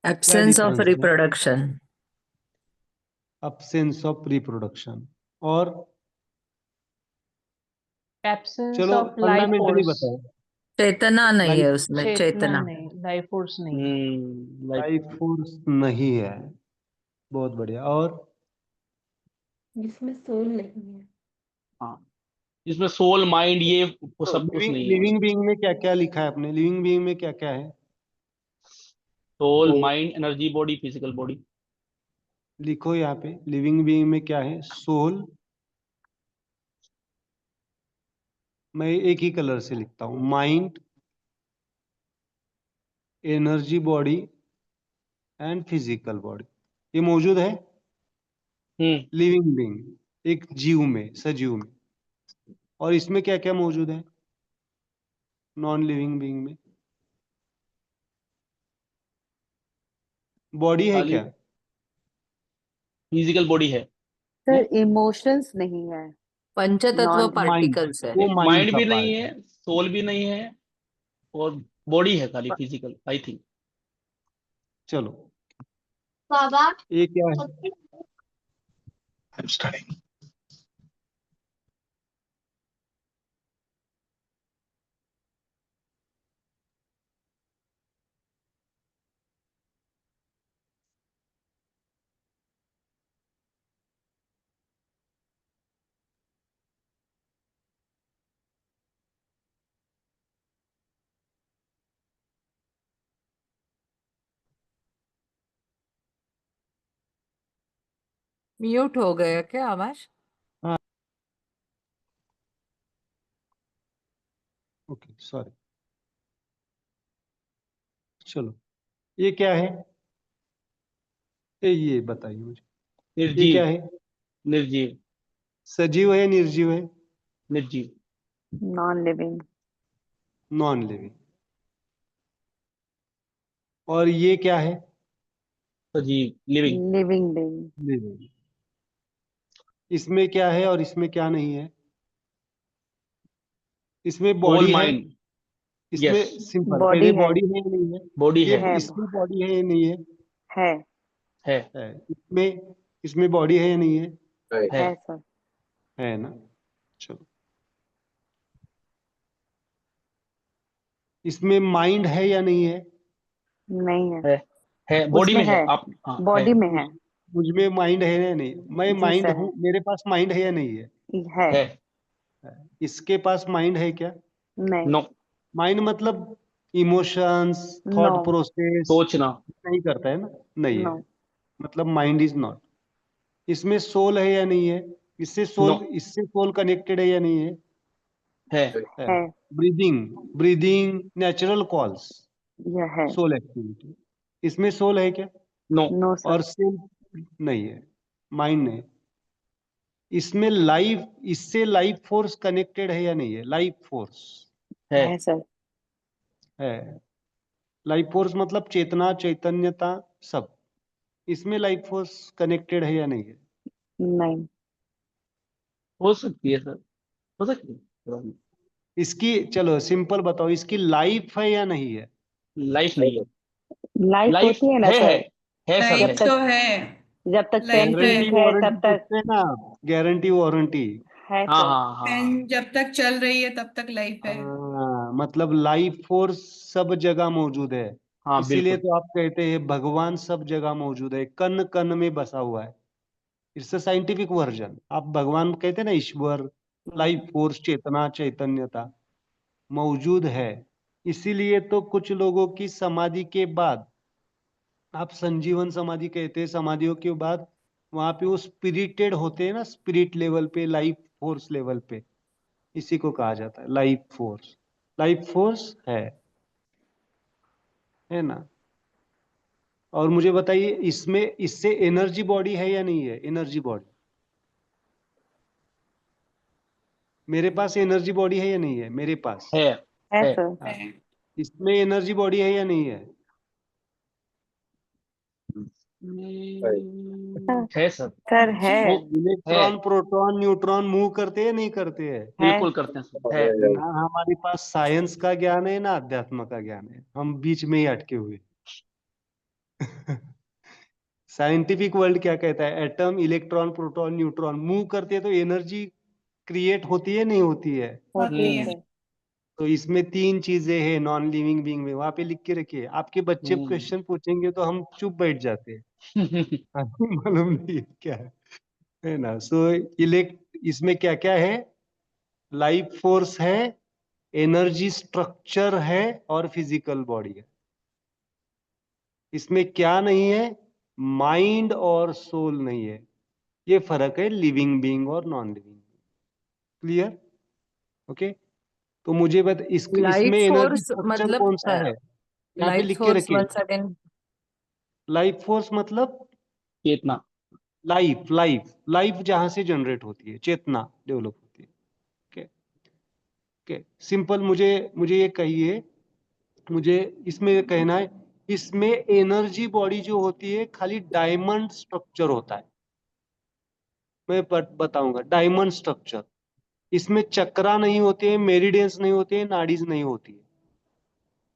क्या एब्सेंस ऑफ डिफरेंस है? रिप्रोडक्शन। अब्सेंस ऑफ रिप्रोडक्शन, और एब्सेंस चलो ऑफ लाइफ फंडामेंटली फोर्स। बताओ। चेतना नहीं है लाइफ उसमें, चेतना चेतना। नहीं, लाइफ फोर्स नहीं है। लाइफ। फोर्स नहीं है। बहुत बढ़िया। और जिसमें सोल नहीं है। हाँ, जिसमें सोल, माइंड, ये वो सब कुछ लिविंग नहीं है। लिविंग बीइंग में क्या क्या लिखा है आपने? लिविंग बीइंग में क्या क्या है? Soul, mind, energy body, physical body. लिखो यहाँ पे, लिविंग बीइंग में क्या है? सोल, मैं एक ही कलर से लिखता हूँ, mind, energy body and physical body, ये मौजूद है लिविंग बीइंग, एक जीव में, सजीव में। और इसमें क्या क्या मौजूद है नॉन लिविंग बीइंग में? बॉडी है खाली क्या? फिजिकल बॉडी है। सर इमोशंस नहीं है। पंचतत्व नॉन माइंड, पार्टिकल्स है। वो माइंड माइंड का भी नहीं पार्ट है, है। सोल भी नहीं है, और बॉडी है खाली फिजिकल, आई थिंक। चलो, बाबा ये क्या है? म्यूट हो गया क्या आवाज? Okay, sorry. चलो, ये क्या है? ये बताइए मुझे, ये क्या निर्जीव। है? निर्जीव। सजीव है, निर्जीव है? निर्जीव। Non living. Non living. और ये क्या है? सजीव, लिविंग। Living being. लिविंग। इसमें क्या है और इसमें क्या नहीं है? इसमें सोल, बॉडी है, माइंड। इसमें यस, सिंपल, बॉडी पहले है। बॉडी है या नहीं है? बॉडी ये है। इसमें बॉडी है या नहीं है? है। है। है। इसमें बॉडी है या नहीं है? है। है सर। है ना। चलो, इसमें माइंड है या नहीं है? नहीं है। है, बॉडी उसमें में है है, आप। हाँ, है। बॉडी में है। मुझ में माइंड है या नहीं? मैं जी माइंड सर हूँ, मेरे पास माइंड है या नहीं है? है। है। इसके पास माइंड है क्या? नहीं। नो। माइंड मतलब इमोशंस, नो। थॉट प्रोसेस सोचना। नहीं करता है ना? नहीं नो। है, मतलब माइंड इज नॉट। इसमें सोल है या नहीं है? नो। इससे सोल कनेक्टेड है या नहीं है? है। है। है। ब्रीदिंग, ब्रीदिंग नेचुरल कॉल्स, यह है। सोल एक्टिविटी, इसमें सोल है क्या? नो। No sir. और सेल नहीं है, माइंड नहीं। इसमें लाइफ, इससे लाइफ फोर्स कनेक्टेड है या नहीं है? लाइफ फोर्स है। है सर। है। लाइफ फोर्स मतलब चेतना, चैतन्यता, सब। इसमें लाइफ फोर्स कनेक्टेड है या नहीं है? नहीं। हो सकती है सर, हो सकती है। इसकी, चलो सिंपल बताओ, इसकी लाइफ है या नहीं है? लाइफ नहीं है। लाइफ लाइफ होती है ना है। सर। है सर, जब है। तक तो है। जब तक लाइफ पेन है। किलिंग गारंटी है वारंटी तब तक। पूछते हैं ना, गारंटी वारंटी। है हाँ सर। हाँ हाँ फैन जब तक चल रही है तब तक लाइफ है। मतलब लाइफ फोर्स सब जगह मौजूद है, हाँ, इसीलिए बिल्कुल। तो आप कहते हैं भगवान सब जगह मौजूद है, कण कण में बसा हुआ है। It's a scientific version. आप भगवान कहते हैं ना, ईश्वर, लाइफ फोर्स, चेतना, चैतन्यता मौजूद है। इसीलिए तो कुछ लोगों की समाधि के बाद, आप संजीवन समाधि कहते हैं, समाधियों के बाद वहां पे वो स्पिरिटेड होते हैं ना, स्पिरिट लेवल पे, लाइफ फोर्स लेवल पे, इसी को कहा जाता है लाइफ फोर्स। लाइफ फोर्स है ना। और मुझे बताइए, इसमें इससे एनर्जी बॉडी है या नहीं है? एनर्जी बॉडी, मेरे पास एनर्जी बॉडी है या नहीं है? मेरे पास है है है सर। हाँ। इसमें एनर्जी बॉडी है या नहीं है? है सर। सर है। वो है, इलेक्ट्रॉन, प्रोटॉन, न्यूट्रॉन मूव करते हैं नहीं करते हैं? है। बिल्कुल करते हैं सर, है। ना हमारे पास साइंस का ज्ञान है ना अध्यात्म का ज्ञान है, हम बीच में ही अटके हुए। साइंटिफिक वर्ल्ड क्या कहता है? Atom, electron, proton, neutron move करते हैं तो एनर्जी क्रिएट होती है नहीं होती है? होती है हम्म सर। तो इसमें तीन चीजें हैं नॉन लिविंग बीइंग में, वहां पे लिख के रखिए। आपके बच्चे क्वेश्चन पूछेंगे तो हम चुप बैठ जाते हैं, हमें मालूम नहीं है क्या है ना। सो इसमें क्या क्या है? लाइफ फोर्स है, एनर्जी स्ट्रक्चर है, और फिजिकल बॉडी है। इसमें क्या नहीं है? माइंड और सोल नहीं है। ये फर्क है लिविंग बीइंग और नॉन लिविंग। क्लियर? ओके। तो मुझे लाइफ इसमें एनर्जी फोर्स स्ट्रक्चर मतलब कौन सा है? यहाँ पे लाइफ लिख के फोर्स रखिए। Once again. लाइफ फोर्स मतलब चेतना। लाइफ, लाइफ, लाइफ जहां से जनरेट होती है, चेतना डेवलप होती है। Okay, okay, simple. मुझे मुझे ये कहिए, मुझे इसमें ये कहना है, इसमें एनर्जी बॉडी जो होती है खाली डायमंड स्ट्रक्चर होता है। मैं बताऊंगा डायमंड स्ट्रक्चर। इसमें चक्रा नहीं होते हैं, मेरिडियंस नहीं होते हैं, नाड़ीज नहीं होती है।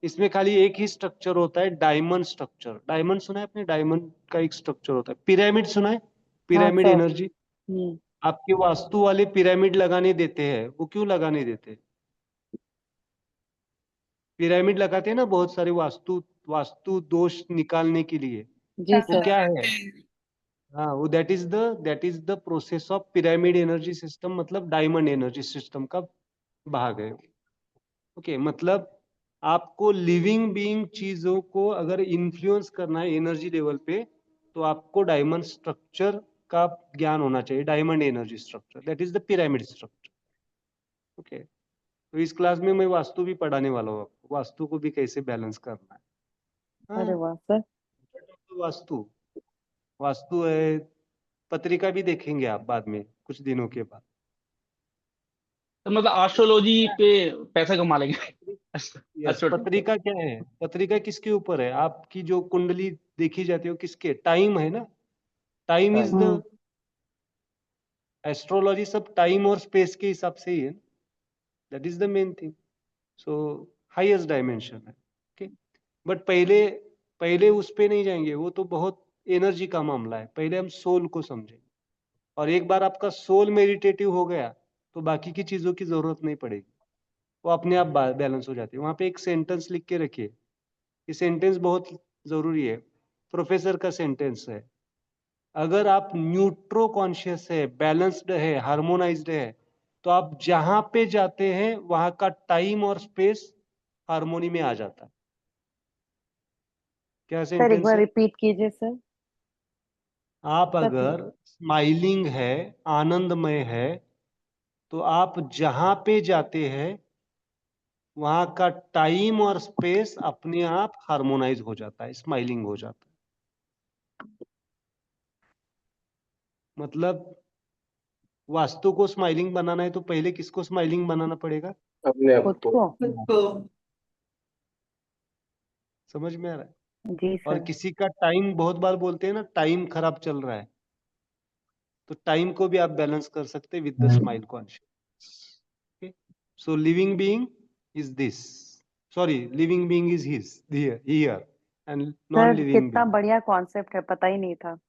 इसमें खाली एक ही स्ट्रक्चर होता है, डायमंड स्ट्रक्चर। डायमंड सुना है आपने? डायमंड का एक स्ट्रक्चर होता है। पिरामिड सुना है? हाँ पिरामिड सर। एनर्जी। आपके वास्तु वाले पिरामिड लगाने देते हैं, वो क्यों लगाने देते हैं? पिरामिड लगाते हैं ना बहुत सारे वास्तु वास्तु दोष निकालने के लिए। जी वो सर। क्या है? हाँ, वो that is the process of pyramid energy system, मतलब डायमंड एनर्जी सिस्टम का भाग है। ओके, मतलब आपको लिविंग बीइंग चीजों को अगर इन्फ्लुएंस करना है एनर्जी लेवल पे, तो आपको डायमंड स्ट्रक्चर का ज्ञान होना चाहिए। Diamond energy structure, that is the pyramid structure. Okay, तो इस क्लास में मैं वास्तु भी पढ़ाने वाला हूँ आपको, वास्तु को भी कैसे बैलेंस करना है। अरे हाँ, वाह सर। तो वास्तु वास्तु है। पत्रिका भी देखेंगे आप बाद में, कुछ दिनों के बाद। तो मतलब एस्ट्रोलॉजी पे पैसा कमा लेंगे। यस, एस्ट्रो पत्रिका क्या है? पत्रिका किसके ऊपर है? आपकी जो कुंडली देखी जाती है वो किसके? टाइम है ना। टाइम इज द एस्ट्रोलॉजी, सब टाइम और स्पेस के हिसाब से ही है। That is the main thing. So highest dimension है। ओके, बट पहले पहले उस पे नहीं जाएंगे, वो तो बहुत एनर्जी का मामला है। पहले हम सोल को समझें, और एक बार आपका सोल मेडिटेटिव हो गया तो बाकी की चीजों की जरूरत नहीं पड़ेगी, वो अपने आप बैलेंस हो जाती है। वहां पे एक सेंटेंस लिख के रखिए, ये सेंटेंस बहुत जरूरी है, प्रोफेसर का सेंटेंस है। अगर आप न्यूट्रो कॉन्शियस है, बैलेंस्ड है, हार्मोनाइज्ड है, तो आप जहां पे जाते हैं वहां का टाइम और स्पेस हार्मोनी में आ जाता है। क्या सर एक सेंटेंस बार है? रिपीट कीजिए सर। आप सर अगर स्माइलिंग है, आनंदमय है, तो आप जहां पे जाते हैं वहां का टाइम और स्पेस अपने आप हार्मोनाइज हो जाता है, स्माइलिंग हो जाता है। मतलब वास्तु को स्माइलिंग बनाना है तो पहले किसको स्माइलिंग बनाना पड़ेगा? खुद को। खुद को। समझ में आ रहा है? जी और सर। किसी का टाइम, बहुत बार बोलते हैं ना टाइम खराब चल रहा है, तो टाइम को भी आप बैलेंस कर सकते हैं with the smile conscious. Okay, so living being is this, sorry, living being is here and non sir living कितना बीइंग। बढ़िया कॉन्सेप्ट है, पता ही नहीं था।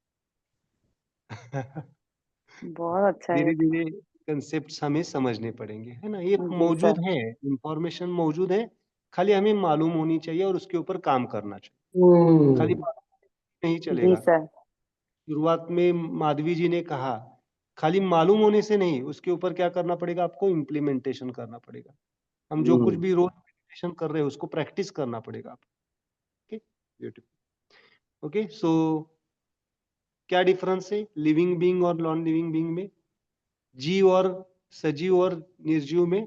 बहुत अच्छा है ये धीरे तो। धीरे कंसेप्ट्स हमें समझने पड़ेंगे, है ना? ये जी मौजूद सर। है, इंफॉर्मेशन मौजूद है, खाली हमें मालूम होनी चाहिए और उसके ऊपर काम करना चाहिए। खाली मालूम नहीं जी चलेगा। सर। शुरुआत में माधवी जी ने कहा, खाली मालूम होने से नहीं, उसके ऊपर क्या करना पड़ेगा? आपको इम्प्लीमेंटेशन करना पड़ेगा। हम जो कुछ भी रोज मेडिटेशन कर रहे हैं उसको प्रैक्टिस करना पड़ेगा आपको। Okay, beautiful. ओके, सो क्या डिफरेंस है लिविंग बीइंग और नॉन लिविंग बीइंग में? जीव और सजीव और निर्जीव में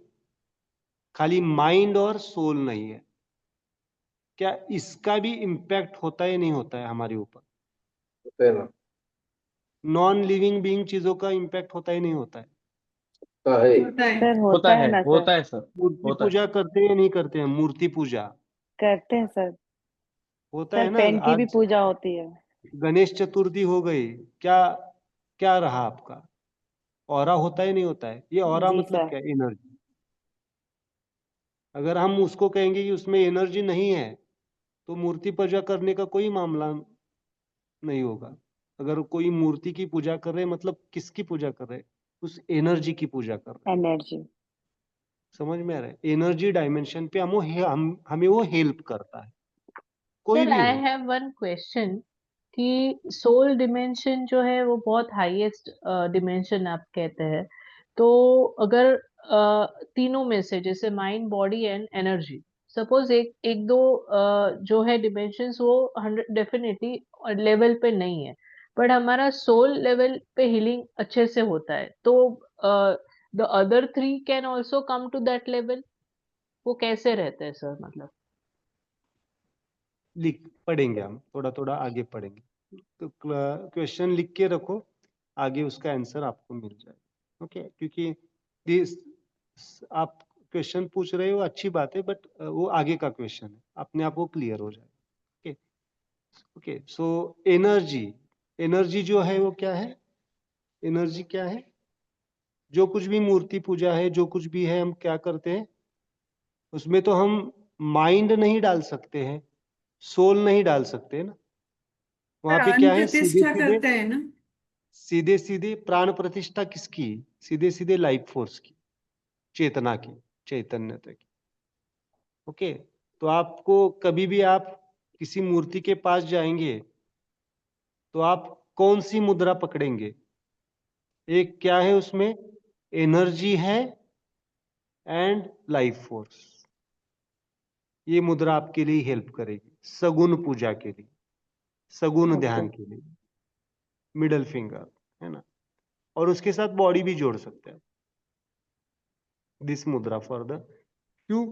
खाली माइंड और सोल नहीं है। क्या इसका भी इम्पैक्ट होता है नहीं होता है हमारे ऊपर? नॉन लिविंग बीइंग चीजों का इम्पैक्ट होता है नहीं होता है? होता है। सर होता होता है है, ना सर। होता है सर, मूर्ति होता है। पूजा करते हैं या नहीं करते हैं? मूर्ति पूजा करते हैं सर। होता सर है ना। पेन की भी आज पूजा होती है। गणेश चतुर्थी हो गई, क्या क्या रहा आपका? ऑरा होता है नहीं होता है? ये ऑरा जी मतलब सर। क्या? एनर्जी। अगर हम उसको कहेंगे कि उसमें एनर्जी नहीं है तो मूर्ति पूजा करने का कोई मामला नहीं होगा। अगर कोई मूर्ति की पूजा कर रहे हैं मतलब किसकी पूजा कर रहे हैं? उस एनर्जी की पूजा कर रहे हैं। एनर्जी। समझ में आ रहा है? एनर्जी डायमेंशन पे हमें वो हेल्प करता है, कोई सर भी आई हो। हैव वन क्वेश्चन कि सोल डिमेंशन जो है वो बहुत हाईएस्ट डिमेंशन आप कहते हैं, तो अगर तीनों में से जैसे mind body and energy, suppose एक एक दो जो है डिमेंशंस वो 100 डेफिनेटली लेवल पे नहीं है, बट हमारा सोल लेवल पे हीलिंग अच्छे से होता है, तो the other three can also come to that level, वो कैसे रहते हैं सर? मतलब लिख पढ़ेंगे, हम थोड़ा थोड़ा आगे पढ़ेंगे। तो क्वेश्चन लिख के रखो, आगे उसका आंसर आपको मिल जाएगा। ओके, क्योंकि दिस आप क्वेश्चन पूछ रहे हो अच्छी बात है, बट वो आगे का क्वेश्चन है, अपने आप वो क्लियर हो जाएगा। Okay okay, so energy, energy जो है वो क्या है? एनर्जी क्या है? जो कुछ भी मूर्ति पूजा है, जो कुछ भी है, हम क्या करते हैं उसमें? तो हम माइंड नहीं डाल सकते हैं, सोल नहीं डाल सकते ना। वहां पर पे अन्न क्या है? सीधे प्रतिष्ठा सीधे करते हैं ना। सीधे सीधे प्राण प्रतिष्ठा किसकी? सीधे सीधे लाइफ फोर्स की, चेतना की, चैतन्यता की। ओके, तो आपको कभी भी आप किसी मूर्ति के पास जाएंगे तो आप कौन सी मुद्रा पकड़ेंगे? एक क्या है उसमें? एनर्जी है एंड लाइफ फोर्स। ये मुद्रा आपके लिए हेल्प करेगी सगुण पूजा के लिए, सगुण ओके। ध्यान के लिए। मिडल फिंगर, है ना? और उसके साथ बॉडी भी जोड़ सकते हैं दिस मुद्रा फॉर द। क्यों?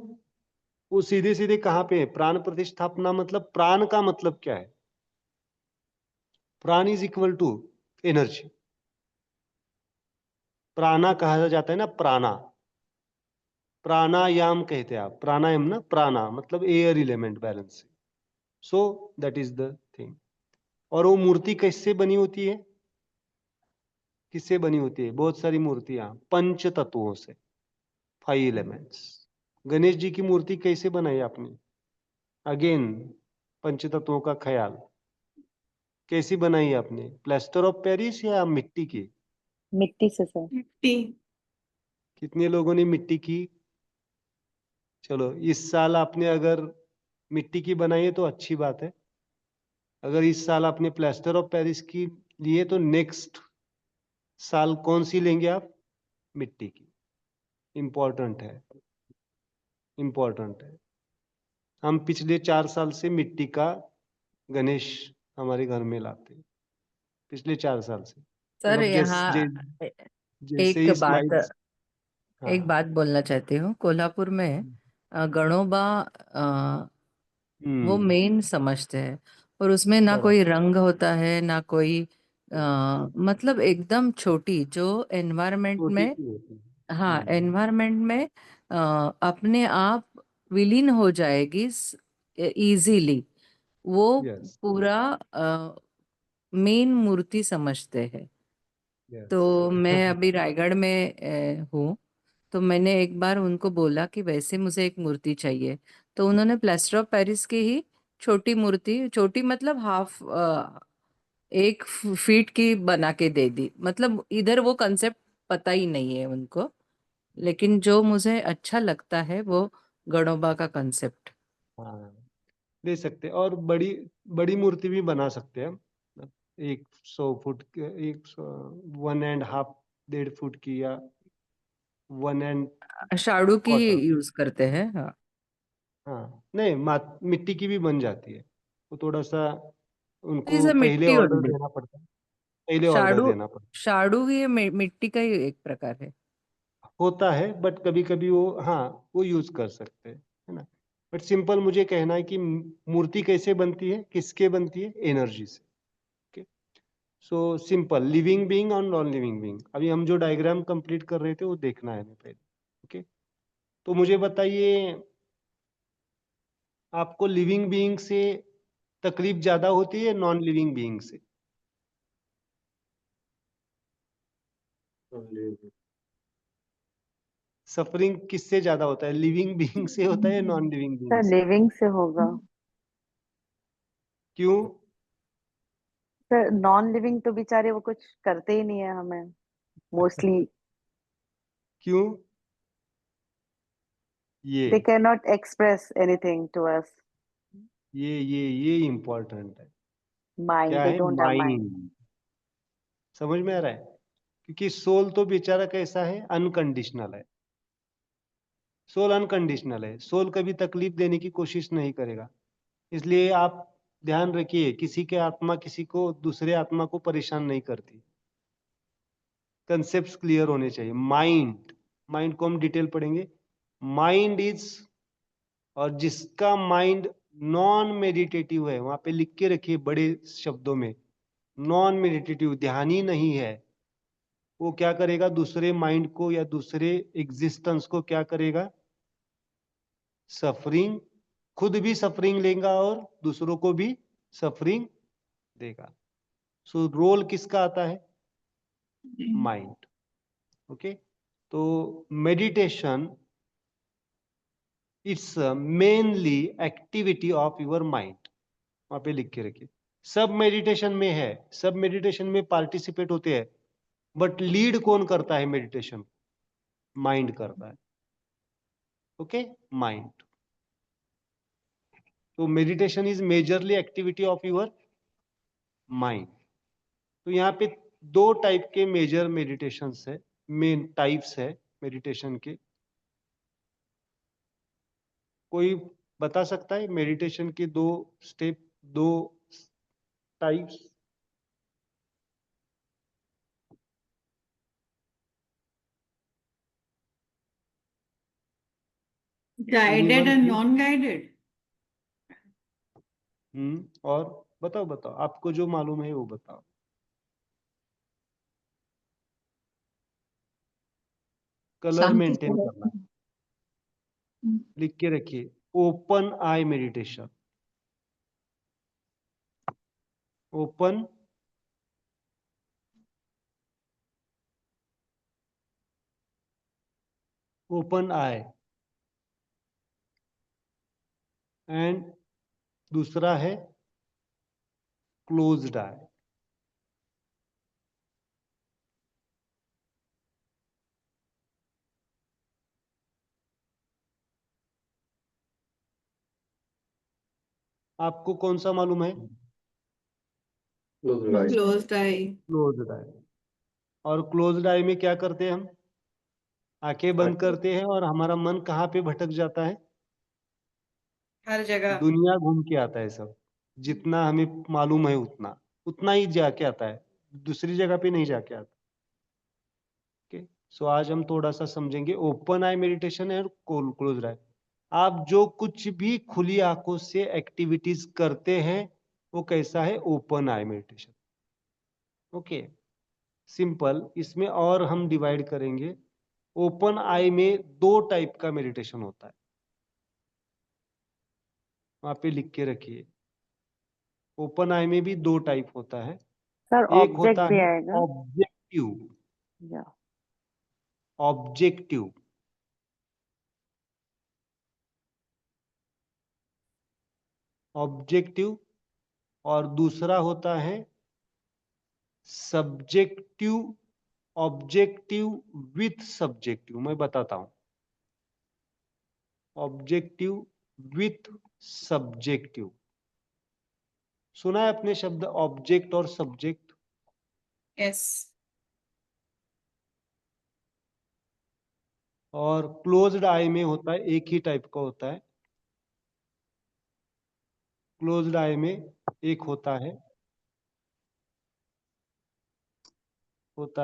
वो सीधे सीधे कहां पे है? प्राण प्रतिष्ठापना। मतलब प्राण का मतलब क्या है? प्राण इज इक्वल टू एनर्जी। प्राणा कहा जाता है ना, प्राणा। प्राणायाम कहते हैं आप, प्राणायाम ना, प्राणा मतलब air element balance. So that is the thing. और वो मूर्ति किससे बनी होती है? किससे बनी होती है? बहुत सारी मूर्तियां पंच तत्वों से, 5 एलिमेंट्स। गणेश जी की मूर्ति कैसे बनाई आपने? अगेन पंच तत्वों का ख्याल। कैसी बनाई आपने? प्लास्टर ऑफ पेरिस या मिट्टी की? मिट्टी से सर। मिट्टी। कितने लोगों ने मिट्टी की? चलो, इस साल आपने अगर मिट्टी की बनाई है तो अच्छी बात है। अगर इस साल आपने प्लास्टर ऑफ पेरिस की लिए तो नेक्स्ट साल कौन सी लेंगे आप? मिट्टी की। इंपॉर्टेंट है, इंपॉर्टेंट है। हम पिछले 4 साल से मिट्टी का गणेश हमारे घर में लाते हैं, पिछले 4 साल से। सर मतलब यहाँ जैसे एक ही बात स्लाइड्स। हाँ एक बात बोलना चाहती हूँ। कोल्हापुर में गणोबा वो हम्म, मेन समझते हैं, और उसमें ना बराबर। कोई रंग होता है ना कोई मतलब एकदम छोटी जो एनवायरनमेंट छोटी में, सी होती है। हाँ एनवायरनमेंट में अपने आप विलीन हो जाएगी इजीली, वो यस पूरा मेन मूर्ति समझते हैं। यस तो मैं अभी रायगढ़ में हूँ, तो मैंने एक बार उनको बोला कि वैसे मुझे एक मूर्ति चाहिए, तो उन्होंने प्लास्टर ऑफ पेरिस की ही छोटी मूर्ति, छोटी मतलब हाफ 1 फीट की बना के दे दी। मतलब इधर वो कंसेप्ट पता ही नहीं है उनको, लेकिन जो मुझे अच्छा लगता है वो गणोबा का कंसेप्ट। हाँ, दे सकते हैं। और बड़ी बड़ी मूर्ति भी बना सकते हैं हम, 100 फुट के, 1.5 1.5 फुट की, या 1 शाडू की 1/4। यूज करते हैं, हाँ। हाँ, नहीं, मिट्टी की भी बन जाती है। वो थोड़ा सा इज उनको अ पहले मिट्टी ऑर्डर ओनली। देना पड़ता है, पहले ऑर्डर शाडू, देना पड़ता शाडू ये मिट्टी का ही एक प्रकार है। होता है, बट कभी कभी वो, हाँ, वो यूज कर सकते हैं, है ना। बट सिंपल मुझे कहना है कि मूर्ति कैसे बनती है, किसके बनती है, एनर्जी से। Okay, so simple, living being और नॉन लिविंग बीइंग। अभी हम जो डायग्राम कंप्लीट कर रहे थे वो देखना है हमें पहले। ओके, तो मुझे बताइए, आपको लिविंग बीइंग से तकलीफ ज्यादा होती है नॉन लिविंग बीइंग से? सफरिंग किससे ज्यादा होता है, लिविंग बीइंग से होता है या नॉन लिविंग बीइंग सर से? लिविंग से होगा। क्यों? सर नॉन लिविंग तो बेचारे वो कुछ करते ही नहीं है हमें, मोस्टली क्यों? ये they can not express anything to us. ये इम्पोर्टेंट है। माइंड, क्या दे है? Don't have mind. माइंड। समझ में आ रहा है? क्योंकि सोल तो बेचारा कैसा है, अनकंडीशनल है। सोल अनकंडीशनल है, सोल कभी तकलीफ देने की कोशिश नहीं करेगा। इसलिए आप ध्यान रखिए, किसी के आत्मा किसी को, दूसरे आत्मा को परेशान नहीं करती। कंसेप्ट क्लियर होने चाहिए। माइंड, माइंड को हम डिटेल पढ़ेंगे। माइंड इज, और जिसका माइंड नॉन मेडिटेटिव है, वहां पे लिख के रखिए बड़े शब्दों में, नॉन मेडिटेटिव, ध्यानी नहीं है, वो क्या करेगा, दूसरे माइंड को या दूसरे एग्जिस्टेंस को क्या करेगा, सफरिंग, खुद भी सफरिंग लेगा और दूसरों को भी सफरिंग देगा। सो रोल किसका आता है, माइंड। ओके, तो meditation, it's mainly activity of your mind. वहां पे लिख के रखिए। सब मेडिटेशन में है, सब मेडिटेशन में पार्टिसिपेट होते हैं, बट लीड कौन करता है मेडिटेशन? माइंड करता है। Okay, mind. तो meditation is majorly activity of your mind. तो यहाँ पे 2 टाइप के मेजर मेडिटेशंस है, मेन टाइप्स है मेडिटेशन के। कोई बता सकता है मेडिटेशन के 2 step, 2 types? Guided and non-guided. और बताओ बताओ, आपको जो मालूम है वो बताओ। कलर शांति मेंटेन से। करना है, लिख के रखिए। Open eye meditation, open open I, and दूसरा है क्लोज्ड आई। आपको कौन सा मालूम है? Closed eye. क्लोज्ड आई। और क्लोज्ड आई में क्या करते हैं हम? आंखें बंद करते हैं और हमारा मन कहाँ पे भटक जाता है? हर जगह। दुनिया घूम के आता है सब, जितना हमें मालूम है उतना, उतना ही जाके आता है, दूसरी जगह पे नहीं जाके आता। ओके, सो आज हम थोड़ा सा समझेंगे ओपन आई मेडिटेशन है और क्लोज आई। आप जो कुछ भी खुली आंखों से एक्टिविटीज करते हैं वो कैसा है, open eye meditation. Okay, simple. इसमें और हम डिवाइड करेंगे। ओपन आई में 2 टाइप का मेडिटेशन होता है, वहां पे लिख के रखिए। ओपन आई में भी 2 टाइप होता है। सर एक ऑब्जेक्ट होता भी है आएगा। ऑब्जेक्टिव, या ऑब्जेक्टिव, ऑब्जेक्टिव, और दूसरा होता है सब्जेक्टिव ऑब्जेक्टिव विथ सब्जेक्टिव, मैं बताता हूं। ऑब्जेक्टिव विथ सब्जेक्टिव, सुना है अपने शब्द ऑब्जेक्ट और सब्जेक्ट? Yes. और क्लोज्ड आई में होता है, एक ही टाइप का होता है। क्लोज्ड आई में एक होता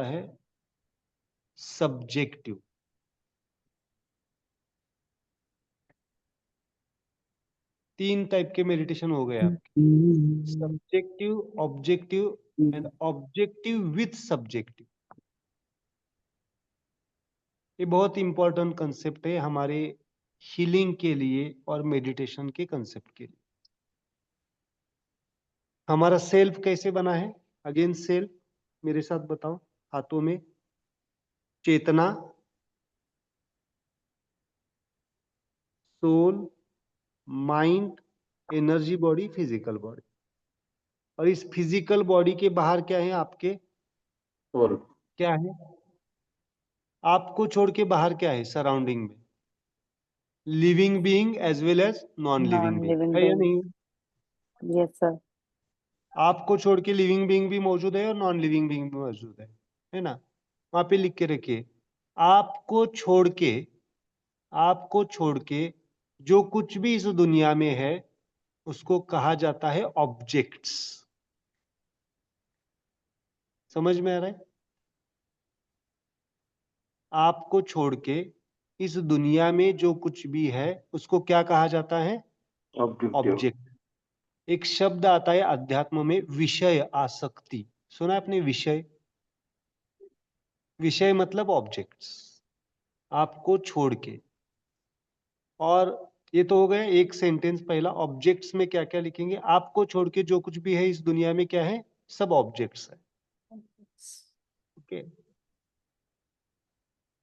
है सब्जेक्टिव। तीन टाइप के मेडिटेशन हो गए आपके, subjective, objective and objective with subjective. ये बहुत इंपॉर्टेंट कंसेप्ट है हमारे हीलिंग के लिए और मेडिटेशन के कंसेप्ट के लिए। हमारा सेल्फ कैसे बना है? अगेन सेल्फ, मेरे साथ बताओ, हाथों में चेतना, soul, mind, energy body, physical body. और इस फिजिकल बॉडी के बाहर क्या है आपके? और क्या है आपको छोड़ के बाहर? क्या है सराउंडिंग में? Living being as well as non living being, Non-living है या being. नहीं? Yes, sir. आपको छोड़ के लिविंग बीइंग भी मौजूद है और नॉन लिविंग बीइंग भी मौजूद है ना? वहां पे लिख के रखिए, आपको छोड़ के जो कुछ भी इस दुनिया में है उसको कहा जाता है ऑब्जेक्ट्स। समझ में आ रहा है? आपको छोड़ के इस दुनिया में जो कुछ भी है उसको क्या कहा जाता है? ऑब्जेक्टिव। ऑब्जेक्ट। एक शब्द आता है अध्यात्म में, विषय आसक्ति। सुना है आपने? विषय मतलब ऑब्जेक्ट्स, आपको छोड़ के। और ये तो हो गया एक सेंटेंस पहला। ऑब्जेक्ट्स में क्या क्या लिखेंगे? आपको छोड़ के जो कुछ भी है इस दुनिया में क्या है? सब ऑब्जेक्ट्स है। ओके,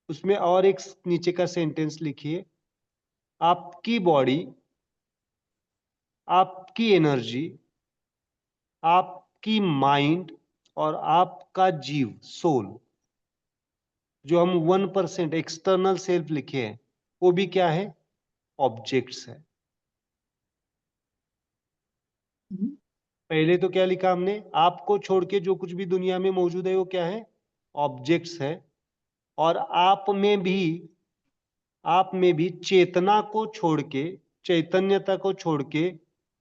उसमें और एक नीचे का सेंटेंस लिखिए, आपकी बॉडी, आपकी एनर्जी, आपकी माइंड और आपका जीव, सोल, जो हम 1% एक्सटर्नल सेल्फ लिखे हैं, वो भी क्या है? ऑब्जेक्ट्स है। पहले तो क्या लिखा हमने? आपको छोड़ के जो कुछ भी दुनिया में मौजूद है वो क्या है? ऑब्जेक्ट्स है। और आप में भी चेतना को छोड़ के, चैतन्यता को छोड़ के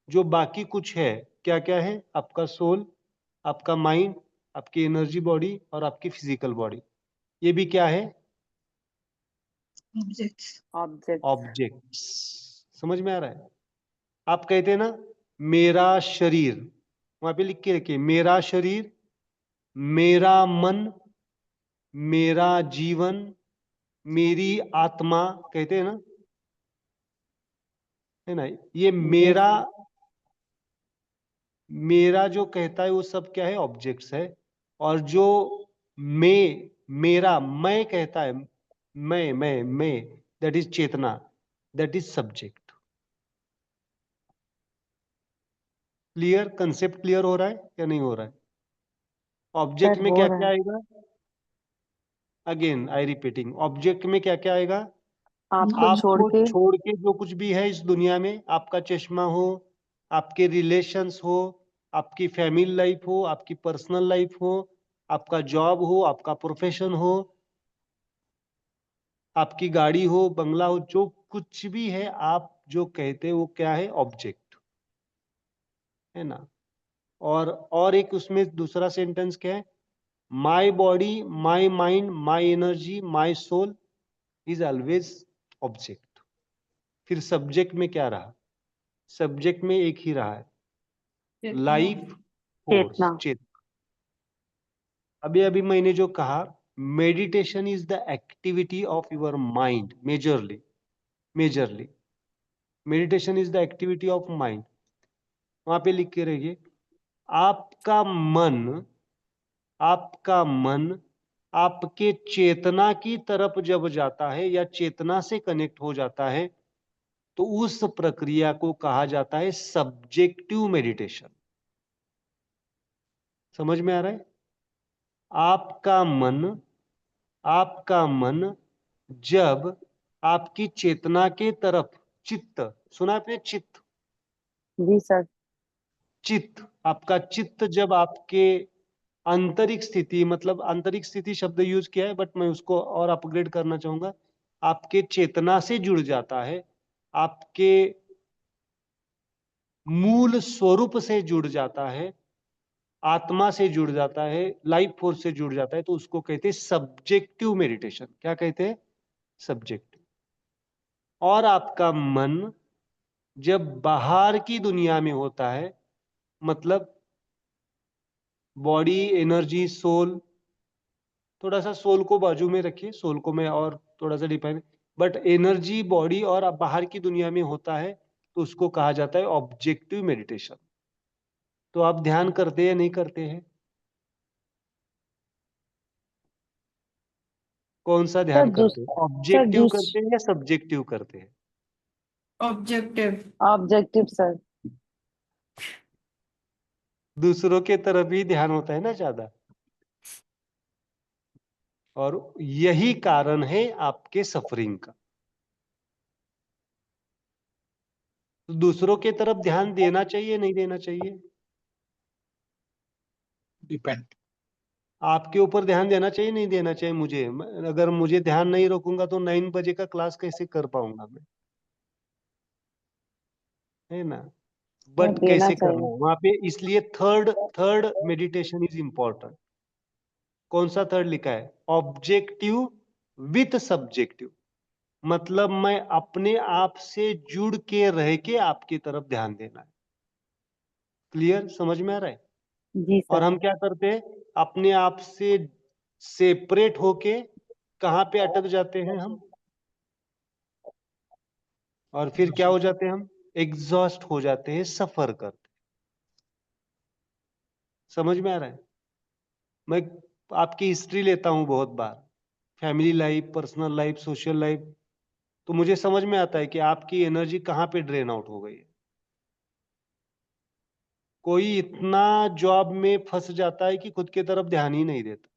जो बाकी कुछ है, क्या क्या है? आपका सोल, आपका माइंड, आपकी एनर्जी बॉडी और आपकी फिजिकल बॉडी, ये भी क्या है? Objects. Objects. ऑब्जेक्ट्स। समझ में आ रहा है? आप कहते हैं ना मेरा शरीर, वहां पे लिख के रखिए, मेरा शरीर, मेरा मन, मेरा जीवन, मेरी आत्मा, कहते हैं ना, है ना? ये मेरा जो कहता है वो सब क्या है? ऑब्जेक्ट्स है। और जो मैं कहता है, मैं, दैट इज चेतना, that is subject. Clear? Concept clear हो रहा है या नहीं हो रहा है? ऑब्जेक्ट Sir, में हो क्या रहा क्या है। आएगा? अगेन आई रिपीटिंग, ऑब्जेक्ट में क्या क्या आएगा? आपको छोड़ आपको के छोड़ के जो कुछ भी है इस दुनिया में, आपका चश्मा हो, आपके रिलेशंस हो, आपकी फैमिली लाइफ हो, आपकी पर्सनल लाइफ हो, आपका जॉब हो, आपका प्रोफेशन हो, आपकी गाड़ी हो, बंगला हो, जो कुछ भी है आप जो कहते हैं वो क्या है? ऑब्जेक्ट, है ना? और एक उसमें दूसरा सेंटेंस क्या है? My body, my mind, my energy, my soul is always object. फिर सब्जेक्ट में क्या रहा? सब्जेक्ट में एक ही रहा है, लाइफ फोर्स, चेतना। चेतना। अभी मैंने जो कहा, meditation is the activity of your mind, majorly meditation is the activity of mind. वहां पे लिख के रहिए, आपका मन आपके चेतना की तरफ जब जाता है या चेतना से कनेक्ट हो जाता है तो उस प्रक्रिया को कहा जाता है सब्जेक्टिव मेडिटेशन। समझ में आ रहा है? आपका मन आपका मन जब आपकी चेतना के तरफ, चित्त, सुना आपने चित्त? जी सर। चित्त, आपका चित्त जब आपके आंतरिक स्थिति, मतलब आंतरिक स्थिति शब्द यूज किया है बट मैं उसको और अपग्रेड करना चाहूंगा, आपके चेतना से जुड़ जाता है, आपके मूल स्वरूप से जुड़ जाता है, आत्मा से जुड़ जाता है, लाइफ फोर्स से जुड़ जाता है, तो उसको कहते हैं सब्जेक्टिव मेडिटेशन। क्या कहते हैं? सब्जेक्टिव। और आपका मन जब बाहर की दुनिया में होता है, मतलब बॉडी, एनर्जी, सोल, थोड़ा सा सोल को बाजू में रखिए, सोल को मैं और थोड़ा सा डिफाइन, बट एनर्जी बॉडी और अब बाहर की दुनिया में होता है, तो उसको कहा जाता है ऑब्जेक्टिव मेडिटेशन। तो आप ध्यान करते हैं या नहीं करते हैं? कौन सा ध्यान करते हैं? ऑब्जेक्टिव करते हैं या सब्जेक्टिव करते हैं? Objective. Objective sir. दूसरों के तरफ ही ध्यान होता है ना ज्यादा, और यही कारण है आपके सफरिंग का। तो दूसरों के तरफ ध्यान देना चाहिए नहीं देना चाहिए? डिपेंड। आपके ऊपर ध्यान देना चाहिए नहीं देना चाहिए? मुझे, अगर मुझे ध्यान नहीं रखूंगा तो 9 बजे का क्लास कैसे कर पाऊंगा मैं, है ना? बट देना कैसे चाहिए। करना है वहां पे, इसलिए थर्ड मेडिटेशन इज इंपॉर्टेंट। कौन सा थर्ड लिखा है? ऑब्जेक्टिव विथ सब्जेक्टिव, मतलब मैं अपने आप से जुड़ के रह के आपकी तरफ ध्यान देना है। क्लियर? समझ में आ रहा है? जी और सर। हम क्या करते हैं? अपने आप से सेपरेट होके कहाँ पे अटक जाते हैं हम, और फिर क्या हो जाते हैं हम? एग्जॉस्ट हो जाते हैं, सफर करते। समझ में आ रहा है? मैं आपकी हिस्ट्री लेता हूं बहुत बार, family life, personal life, social life, तो मुझे समझ में आता है कि आपकी एनर्जी कहाँ पे ड्रेन आउट हो गई है। कोई इतना जॉब में फंस जाता है कि खुद की तरफ ध्यान ही नहीं देता,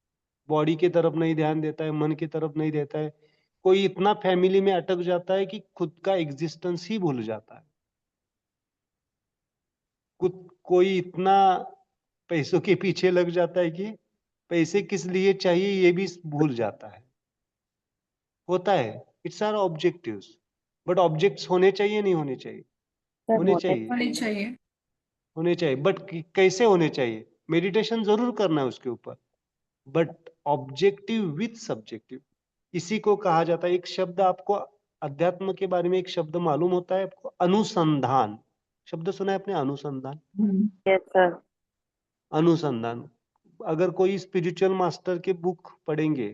बॉडी की तरफ नहीं ध्यान देता है, मन की तरफ नहीं देता है। कोई इतना फैमिली में अटक जाता है कि खुद का एग्जिस्टेंस ही भूल जाता है। कोई इतना पैसों के पीछे लग जाता है कि पैसे किस लिए चाहिए ये भी भूल जाता है। होता है, it's are objectives. But objects होने चाहिए नहीं होने चाहिए? सर होने होने चाहिए, होनी चाहिए. होने चाहिए। बट कैसे होने चाहिए? मेडिटेशन जरूर करना है उसके ऊपर, बट ऑब्जेक्टिव विथ सब्जेक्टिव, इसी को कहा जाता है। एक शब्द आपको अध्यात्म के बारे में, एक शब्द मालूम होता है आपको? अनुसंधान। शब्द सुना है आपने? अनुसंधान। Yes sir. अनुसंधान, अगर कोई स्पिरिचुअल मास्टर के बुक पढ़ेंगे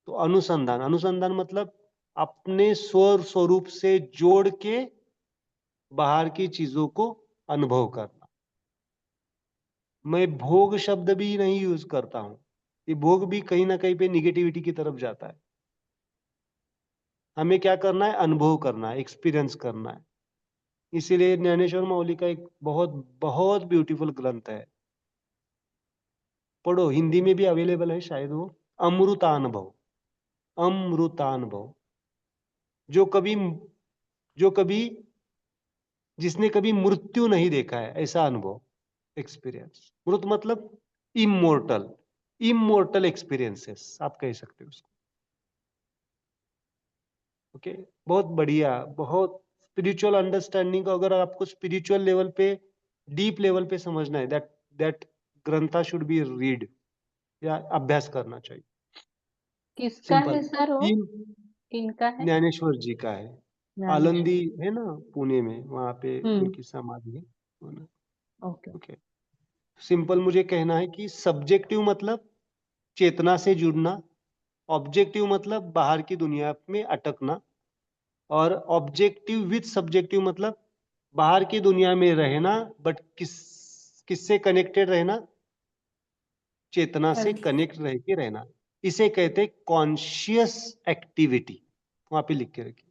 तो अनुसंधान, अनुसंधान मतलब अपने स्वर स्वरूप से जोड़ के बाहर की चीजों को अनुभव करना। मैं भोग शब्द भी नहीं यूज करता हूं, ये भोग भी कहीं ना कहीं पे निगेटिविटी की तरफ जाता है। हमें क्या करना है? अनुभव करना है, एक्सपीरियंस करना है। इसीलिए ज्ञानेश्वर माउली का एक बहुत बहुत ब्यूटीफुल ग्रंथ है, पढ़ो, हिंदी में भी अवेलेबल है शायद वो, अमृतानुभव। अमृतानुभव, जो कभी जो कभी जिसने कभी मृत्यु नहीं देखा है, ऐसा अनुभव, एक्सपीरियंस। मृत मतलब इमोर्टल, इमोर्टल एक्सपीरियंसेस आप कह सकते हो उसको। ओके, बहुत बढ़िया, बहुत स्पिरिचुअल अंडरस्टैंडिंग को अगर आपको स्पिरिचुअल लेवल पे, डीप लेवल पे समझना है, that Grantha should be read, या अभ्यास करना चाहिए। किसका सिंपल। है सर वो? तीन, किनका है? ज्ञानेश्वर जी का है। ज्ञानेश्वर। आलंदी है ना पुणे में, वहां पे हम्म। उनकी समाधि है। ओके। ओके, सिंपल मुझे कहना है कि सब्जेक्टिव मतलब चेतना से जुड़ना, ऑब्जेक्टिव मतलब बाहर की दुनिया में अटकना, और ऑब्जेक्टिव विथ सब्जेक्टिव मतलब बाहर की दुनिया में रहना, बट किससे कनेक्टेड रहना? चेतना से कनेक्ट रह के रहना। इसे कहते हैं कॉन्शियस एक्टिविटी। वहां पे लिख के रखिए।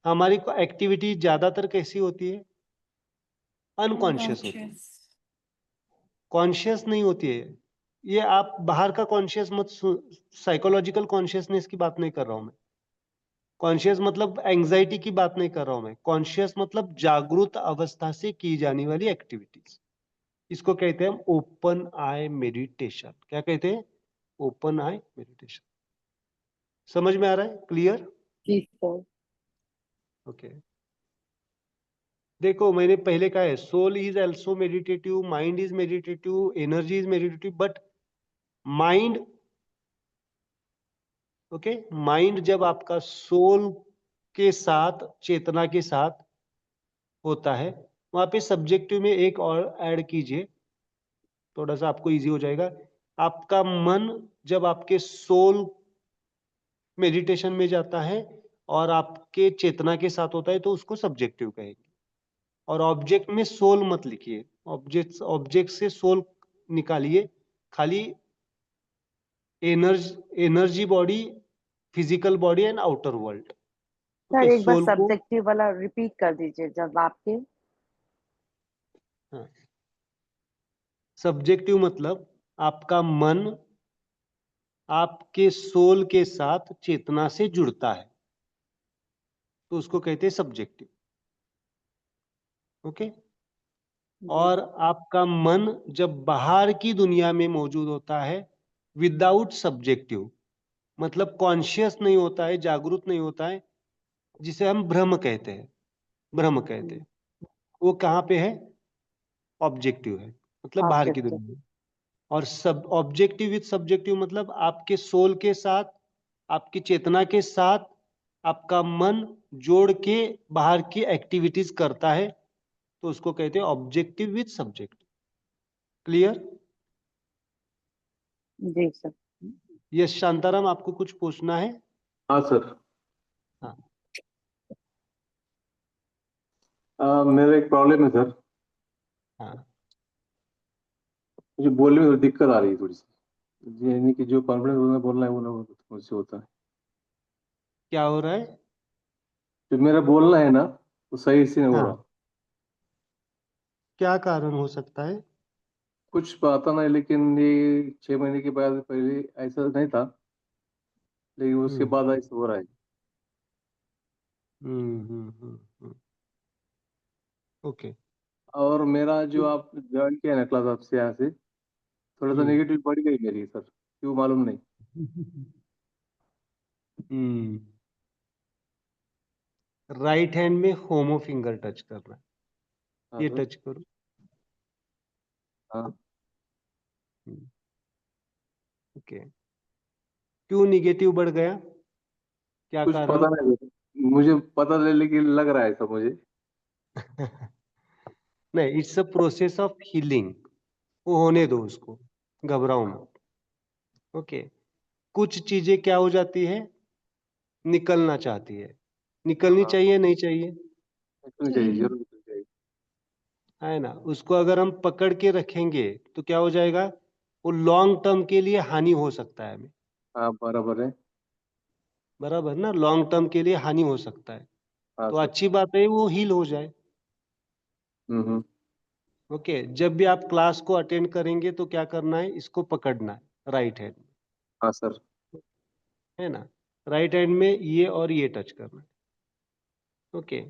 हमारी एक्टिविटी ज्यादातर कैसी होती है? अनकॉन्शियस होती है, कॉन्शियस नहीं होती है। ये आप बाहर का कॉन्शियस मत, साइकोलॉजिकल कॉन्शियसनेस की बात नहीं कर रहा हूं मैं। कॉन्शियस मतलब एंजाइटी की बात नहीं कर रहा हूं मैं। कॉन्शियस मतलब जागरूक अवस्था से की जाने वाली एक्टिविटीज। इसको कहते हैं ओपन आई मेडिटेशन। क्या कहते हैं? Open eye meditation. समझ में आ रहा है? क्लियर? जी सर। ओके। देखो मैंने पहले कहा है, soul is also meditative, mind is meditative, energy is meditative, but mind, okay, mind जब आपका सोल के साथ, चेतना के साथ होता है, वहां पे सब्जेक्टिव में एक और ऐड कीजिए, थोड़ा सा आपको इजी हो जाएगा। आपका मन जब आपके सोल मेडिटेशन में जाता है और आपके चेतना के साथ होता है तो उसको सब्जेक्टिव कहेंगे। और ऑब्जेक्ट में सोल मत लिखिए, ऑब्जेक्ट से सोल निकालिए, खाली energy body, physical body and outer world. Sir okay, एक बार सोल को, सब्जेक्टिव वाला रिपीट कर दीजिए जब आपके। हाँ, सब्जेक्टिव मतलब आपका मन आपके सोल के साथ चेतना से जुड़ता है तो उसको कहते हैं सब्जेक्टिव। ओके। जी और सर। आपका मन जब बाहर की दुनिया में मौजूद होता है विदाउट सब्जेक्टिव, मतलब कॉन्शियस नहीं होता है, जागरूक नहीं होता है, जिसे हम भ्रम कहते हैं, भ्रम कहते हैं, वो कहाँ पे है? ऑब्जेक्टिव है, मतलब बाहर की ऑब्जेक्टिव। दुनिया में। और सब ऑब्जेक्टिव विद सब्जेक्टिव मतलब आपके सोल के साथ, आपकी चेतना के साथ आपका मन जोड़ के बाहर की एक्टिविटीज करता है तो उसको कहते हैं ऑब्जेक्टिव विद सब्जेक्टिव। क्लियर? जी सर। यस शांताराम, आपको कुछ पूछना है? हाँ सर। हाँ। मेरा एक प्रॉब्लम है सर। हाँ, मुझे बोलने में थोड़ी दिक्कत आ रही है थोड़ी सी, यानी कि जो कॉन्फिडेंस बोलना है वो ना मुझसे होता है। क्या हो रहा है? जो मेरा बोलना है ना वो सही से नहीं हो हाँ, रहा। क्या कारण हो सकता है? कुछ पता नहीं, लेकिन ये 6 महीने के बाद पहले ऐसा नहीं था, लेकिन उसके हम्म बाद ऐसा हो रहा है। हम्म हम्म हम्म हम्म, ओके। और मेरा जो आप ज्वाइन किया ना क्लास आपसे यहाँ से, थोड़ा सा हम्म नेगेटिव बढ़ गई मेरी सर, क्यों मालूम नहीं। हम्म। राइट हैंड में होमो फिंगर टच करना है, हाँ ये सर। टच करो। हाँ। ओके। क्यों निगेटिव बढ़ गया? क्या कुछ कारण? पता नहीं सर, मुझे पता नहीं, लेकिन लग रहा है सब मुझे। नहीं, it's a process of healing, वो होने दो उसको, घबराओ मत। ओके। कुछ चीजें क्या हो जाती है, निकलना चाहती है, निकलनी हाँ, चाहिए नहीं चाहिए? निकलनी चाहिए, चाहिए। जरूर निकलनी चाहिए। है ना? उसको अगर हम पकड़ के रखेंगे तो क्या हो जाएगा, वो लॉन्ग टर्म के लिए हानि हो सकता है हमें। हाँ बराबर है। बराबर ना? लॉन्ग टर्म के लिए हानि हो सकता है। हाँ तो सर। अच्छी बात है वो हील हो जाए। हम्म। ओके। जब भी आप क्लास को अटेंड करेंगे तो क्या करना है, इसको पकड़ना है राइट हैंड, हाँ सर। है ना? राइट हैंड में ये और ये टच करना है। ओके।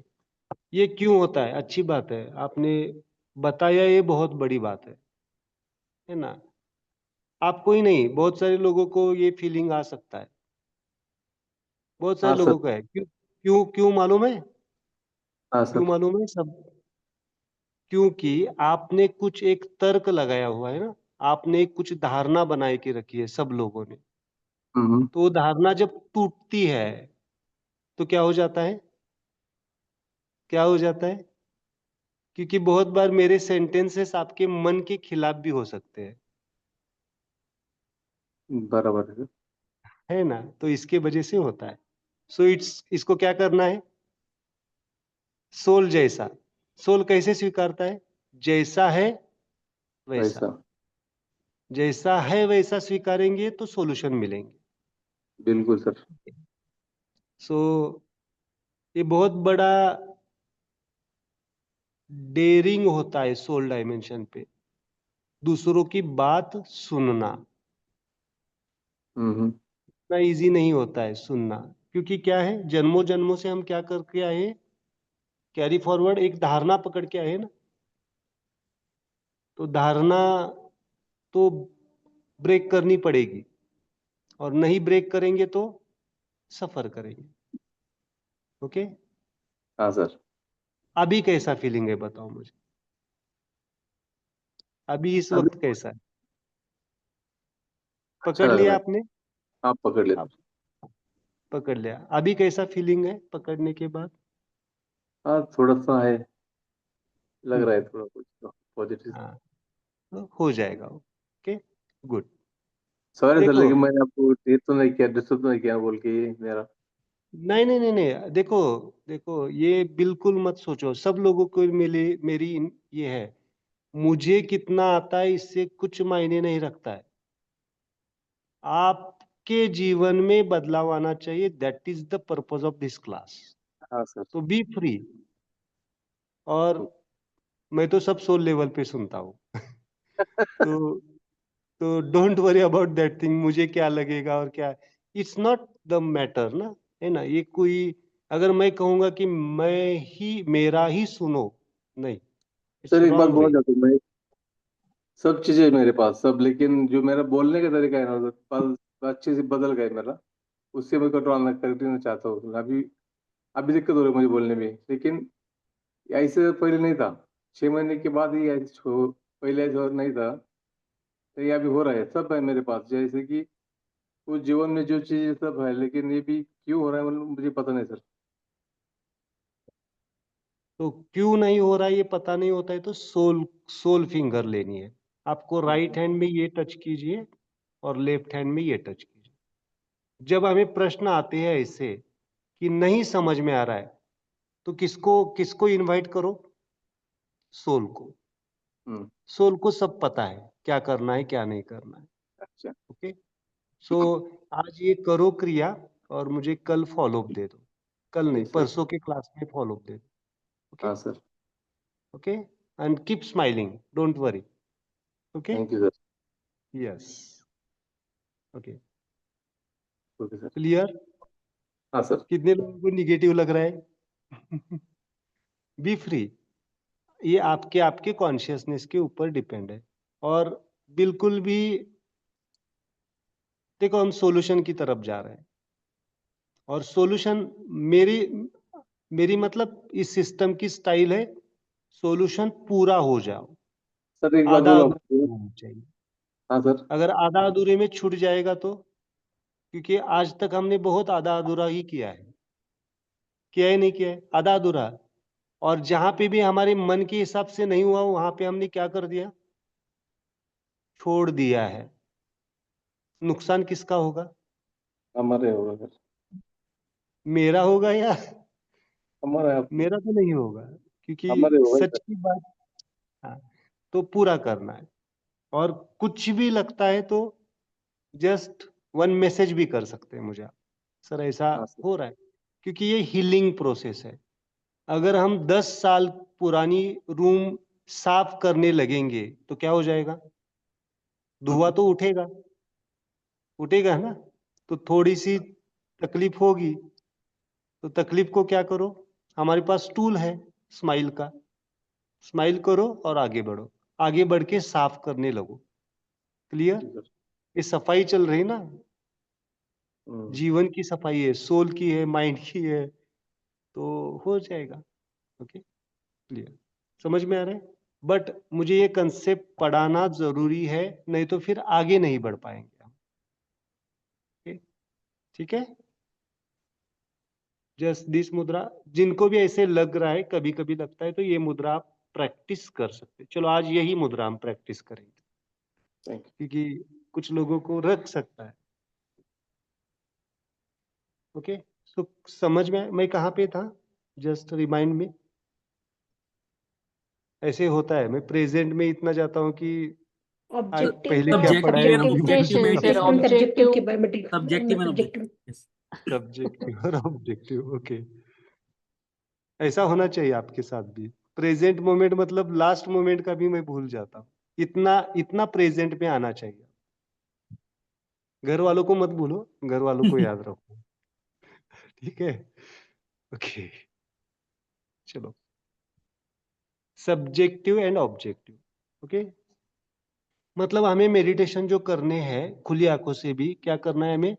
ये क्यों होता है? अच्छी बात है आपने बताया, ये बहुत बड़ी बात है ना? आपको ही नहीं, बहुत सारे लोगों को ये फीलिंग आ सकता है, बहुत सारे हाँ सर। लोगों का है। क्यों क्यों क्यों मालूम है? हाँ क्यों सर। मालूम है सब? क्योंकि आपने कुछ एक तर्क लगाया हुआ है ना, आपने एक कुछ धारणा बनाए के रखी है सब लोगों ने। हम्म। तो वो धारणा जब टूटती है तो क्या हो जाता है, क्या हो जाता है? क्योंकि बहुत बार मेरे सेंटेंसेस आपके मन के खिलाफ भी हो सकते हैं, बराबर है। है ना? तो इसके वजह से होता है। सो इसको क्या करना है, सोल जैसा, सोल कैसे स्वीकारता है? जैसा है वैसा, वैसा। जैसा है वैसा स्वीकारेंगे तो सॉल्यूशन मिलेंगे। बिल्कुल सर। सो ये बहुत बड़ा डेयरिंग होता है सोल डायमेंशन पे। दूसरों की बात सुनना हम्म। इतना इजी नहीं होता है सुनना, क्योंकि क्या है, जन्मों जन्मों से हम क्या करके आए हैं, कैरी फॉरवर्ड एक धारणा पकड़ के आए हैं ना, तो धारणा तो ब्रेक करनी पड़ेगी, और नहीं ब्रेक करेंगे तो सफर करेंगे। ओके, हाँ सर। अभी कैसा फीलिंग है बताओ मुझे, अभी इस अभी वक्त कैसा है? अच्छा पकड़ लग रहा लिया है। आपने? आप पकड़ लेते। आप पकड़ लिया, अभी कैसा फीलिंग है पकड़ने के बाद? हाँ थोड़ा सा है, लग रहा है हम्म, थोड़ा कुछ पॉजिटिव। हाँ, तो हो जाएगा। Okay, good. सॉरी सर, देखो, लेकिन मैंने आपको ये तो नहीं किया, डिस्टर्ब तो नहीं किया बोल के ये मेरा। नहीं नहीं नहीं नहीं, देखो देखो, ये बिल्कुल मत सोचो, सब लोगों को मेरी ये है, मुझे कितना आता है इससे कुछ मायने नहीं रखता है। आपके जीवन में बदलाव आना चाहिए, that is the purpose of this class. हाँ सर। तो बी फ्री। और मैं तो सब सोल लेवल पे सुनता हूँ तो don't worry about that thing, मुझे क्या लगेगा और क्या, इट्स नॉट द मैटर ना, है ना। ये कोई, अगर मैं कहूंगा कि मैं ही मेरा ही सुनो, नहीं, इट्स सर एक बात रॉन्ग बोलना वे। चाहता हूँ मैं, सब चीजें मेरे पास सब, लेकिन जो मेरा बोलने का तरीका है ना सर, अच्छे से बदल गए मेरा। उससे मैं कंट्रोल करना चाहता हूँ अभी। अभी दिक्कत हो रही है मुझे बोलने में, लेकिन ऐसे पहले नहीं था। 6 महीने के बाद ही ऐसे पहले ऐसा नहीं था। तो ये अभी हो रहा है, सब है मेरे पास, जैसे कि उस जीवन में जो चीजें सब है, लेकिन ये भी क्यों हो रहा है मतलब मुझे पता नहीं सर। तो क्यों नहीं हो रहा है ये पता नहीं होता है, तो सोल सोल फिंगर लेनी है आपको, राइट हैंड में ये टच कीजिए और लेफ्ट हैंड में ये टच कीजिए। जब हमें प्रश्न आते हैं ऐसे कि नहीं समझ में आ रहा है, तो किसको किसको इनवाइट करो? सोल को। हम्म। सोल को सब पता है क्या करना है क्या नहीं करना है। अच्छा। ओके, सो आज ये करो क्रिया, और मुझे कल फॉलोअप दे दो, कल नहीं ठीक सर। परसों के क्लास में फॉलोअप दे दो। ओके, हाँ sir. Okay, and keep smiling, don't worry. Okay, thank you sir. Yes, okay, okay sir. Clear? हाँ सर। कितने लोगों को निगेटिव लग रहा है? बी फ्री, ये आपके आपके कॉन्शियसनेस के ऊपर डिपेंड है। और बिल्कुल भी, देखो हम सॉल्यूशन की तरफ जा रहे हैं, और सॉल्यूशन मेरी मेरी मतलब इस सिस्टम की स्टाइल है, सॉल्यूशन पूरा हो जाओ, सर एक बात आधा बोलो अधूरा आपको। नहीं होना चाहिए। हाँ सर। अगर आधा अधूरे में छूट जाएगा तो, क्योंकि आज तक हमने बहुत आधा अधूरा ही किया है नहीं किया है, आधा अधूरा। और जहां पे भी हमारे मन के हिसाब से नहीं हुआ, वहां पे हमने क्या कर दिया? छोड़ दिया है। नुकसान किसका होगा? हमारे होगा सर। मेरा होगा या हमारा आपको। मेरा तो नहीं होगा, क्योंकि हमारे होगा ही सच सर। की बात। हाँ, तो पूरा करना है। और कुछ भी लगता है तो जस्ट वन मैसेज भी कर सकते हैं मुझे आप, सर ऐसा हाँ सर। हो रहा है, क्योंकि ये हीलिंग प्रोसेस है। अगर हम 10 साल पुरानी रूम साफ करने लगेंगे तो क्या हो जाएगा? धुआं तो उठेगा, उठेगा ना। तो थोड़ी सी तकलीफ होगी, तो तकलीफ को क्या करो, हमारे पास टूल है स्माइल का, स्माइल करो और आगे बढ़ो, आगे बढ़ के साफ करने लगो। क्लियर? जी सर। ये सफाई चल रही ना, हम्म। जीवन की सफाई है, सोल की है, माइंड की है, तो हो जाएगा। ओके, क्लियर, समझ में आ रहा है? बट मुझे ये कंसेप्ट पढ़ाना जरूरी है, नहीं तो फिर आगे नहीं बढ़ पाएंगे हम। ओके, ठीक है। जस्ट दिस मुद्रा, जिनको भी ऐसे लग रहा है, कभी कभी लगता है, तो ये मुद्रा आप प्रैक्टिस कर सकते हैं। चलो आज यही मुद्रा हम प्रैक्टिस करेंगे, थैंक क्योंकि कुछ लोगों को रख सकता है। ओके, सो समझ में मैं कहाँ पे था? Just remind me. ऐसे होता है, मैं प्रेजेंट में इतना जाता हूँ कि Objective पहले का क्या पढ़ा है सब्जेक्टिव मुझे क्वेश्चन भूल सर, जाता हूँ। subjective के objective subjective and objective objective. Subjective और ऑब्जेक्टिव, ओके, ऐसा होना चाहिए आपके साथ भी। प्रेजेंट मोमेंट मतलब लास्ट मोमेंट का भी मैं भूल जाता हूँ। इतना प्रेजेंट में आना चाहिए। घर वालों को मत भूलो, घर वालों को याद रखो। ठीक है, ओके, चलो। Subjective and objective, okay. मतलब हमें मेडिटेशन जो करने हैं खुली आंखों से भी क्या करना है, हमें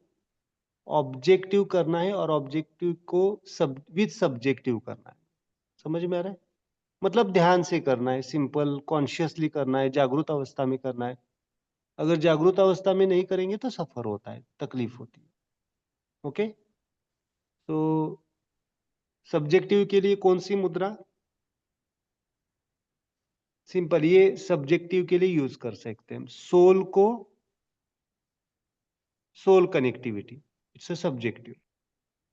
ऑब्जेक्टिव करना है और ऑब्जेक्टिव को विद सब्जेक्टिव करना है। समझ में आ रहा है? मतलब ध्यान से करना है, सिंपल कॉन्शियसली करना है, जागृत अवस्था में करना है। अगर जागृत अवस्था में नहीं करेंगे तो सफर होता है, तकलीफ होती है। ओके, तो सब्जेक्टिव के लिए कौन सी मुद्रा? सिंपल, ये सब्जेक्टिव के लिए यूज कर सकते हैं। सोल को, soul connectivity, it's a subjective.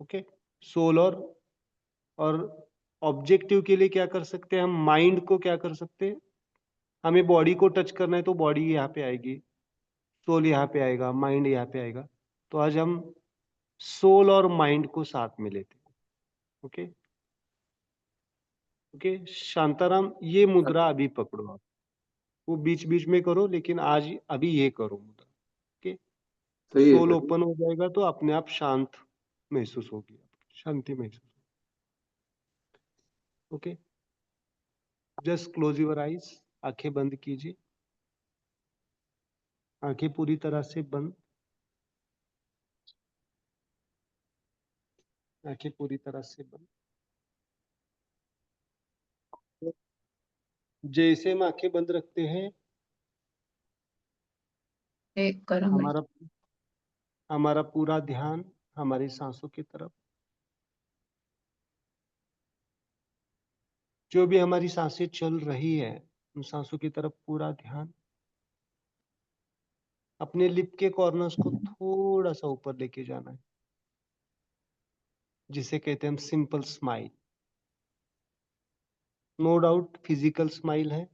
Okay, soul और ऑब्जेक्टिव के लिए क्या कर सकते हैं हम? माइंड को क्या कर सकते हैं? हमें बॉडी को टच करना है तो बॉडी यहाँ पे आएगी, सोल यहाँ पे आएगा, माइंड यहाँ पे आएगा। तो आज हम सोल और माइंड को साथ में लेते हैं। ओके ओके, शांताराम ये मुद्रा अभी पकड़ो आप, वो बीच बीच में करो, लेकिन आज अभी ये करो मुद्रा। ओके, सही है सोल सर। ओपन हो जाएगा तो अपने आप शांत महसूस होगी, शांति महसूस। Okay, just close your eyes, आंखें बंद कीजिए, आंखें पूरी तरह से बंद, आंखें पूरी तरह से बंद। जैसे हम आंखें बंद रखते हैं, एक करो भाई। हमारा हमारा पूरा ध्यान हमारी सांसों की तरफ, जो भी हमारी सांसें चल रही है उन सांसों की तरफ पूरा ध्यान। अपने लिप के कॉर्नर्स को थोड़ा सा ऊपर लेके जाना है, जिसे कहते हैं हम simple smile. No doubt physical smile है,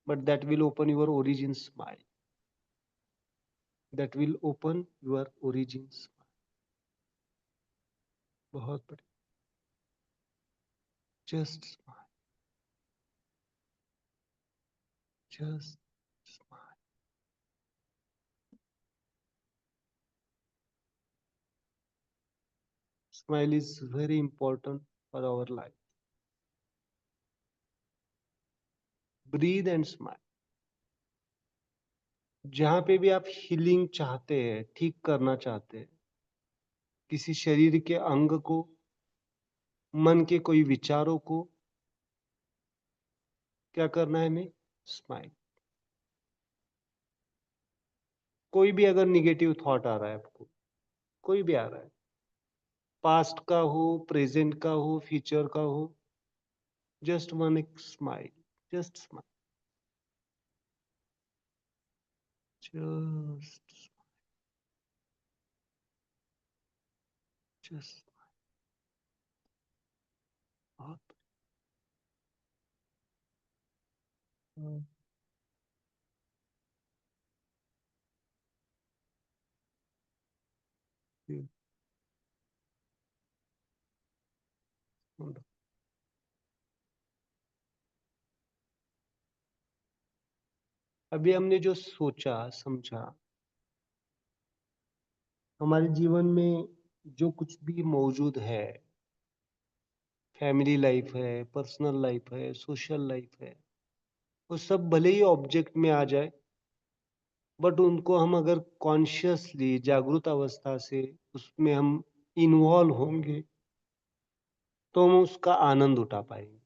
but that will open your origin smile, that will open your origin smile. बहुत बढ़िया, just smile, just smile. Smile is very important for our life. Breathe and smile. जहां पे भी आप हीलिंग चाहते हैं, ठीक करना चाहते हैं, किसी शरीर के अंग को, मन के कोई विचारों को, क्या करना है हमें? स्माइल। कोई भी अगर निगेटिव थॉट आ रहा है आपको, कोई भी आ रहा है, पास्ट का हो, प्रेजेंट का हो, फ्यूचर का हो, just one smile, just smile, just just. बहुत wonderful. अभी हमने जो सोचा समझा, हमारे जीवन में जो कुछ भी मौजूद है, फैमिली लाइफ है, पर्सनल लाइफ है, सोशल लाइफ है, वो सब भले ही ऑब्जेक्ट में आ जाए, बट उनको हम अगर कॉन्शियसली जागृत अवस्था से उसमें हम इन्वॉल्व होंगे तो हम उसका आनंद उठा पाएंगे,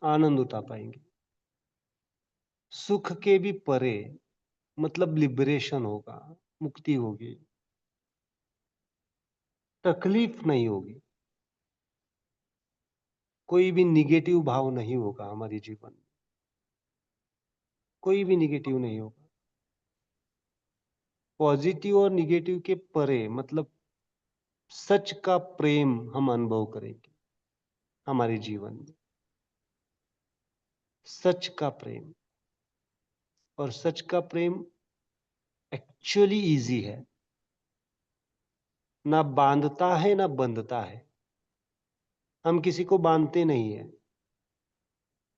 आनंद उठा पाएंगे। सुख के भी परे, मतलब लिबरेशन होगा, मुक्ति होगी, तकलीफ नहीं होगी, कोई भी निगेटिव भाव नहीं होगा हमारे जीवन में, कोई भी निगेटिव नहीं होगा। पॉजिटिव और निगेटिव के परे, मतलब सच का प्रेम हम अनुभव करेंगे हमारे जीवन में, सच का प्रेम। और सच का प्रेम एक्चुअली इजी है, ना बांधता है ना बंधता है। हम किसी को बांधते नहीं है,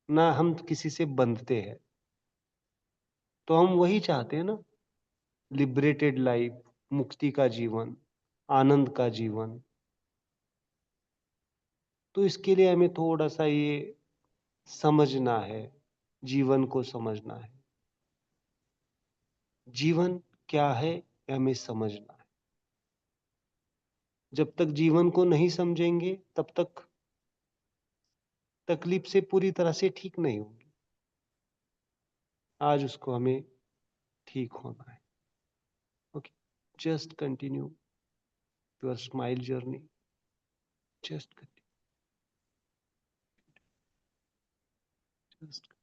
ना हम किसी से बंधते हैं। तो हम वही चाहते हैं ना, लिबरेटेड लाइफ, मुक्ति का जीवन, आनंद का जीवन। तो इसके लिए हमें थोड़ा सा ये समझना है, जीवन को समझना है। जीवन क्या है ये हमें समझना है। जब तक जीवन को नहीं समझेंगे तब तक तकलीफ से पूरी तरह से ठीक नहीं होंगे। आज उसको हमें ठीक होना है। Okay, just continue your smile journey, just continue, just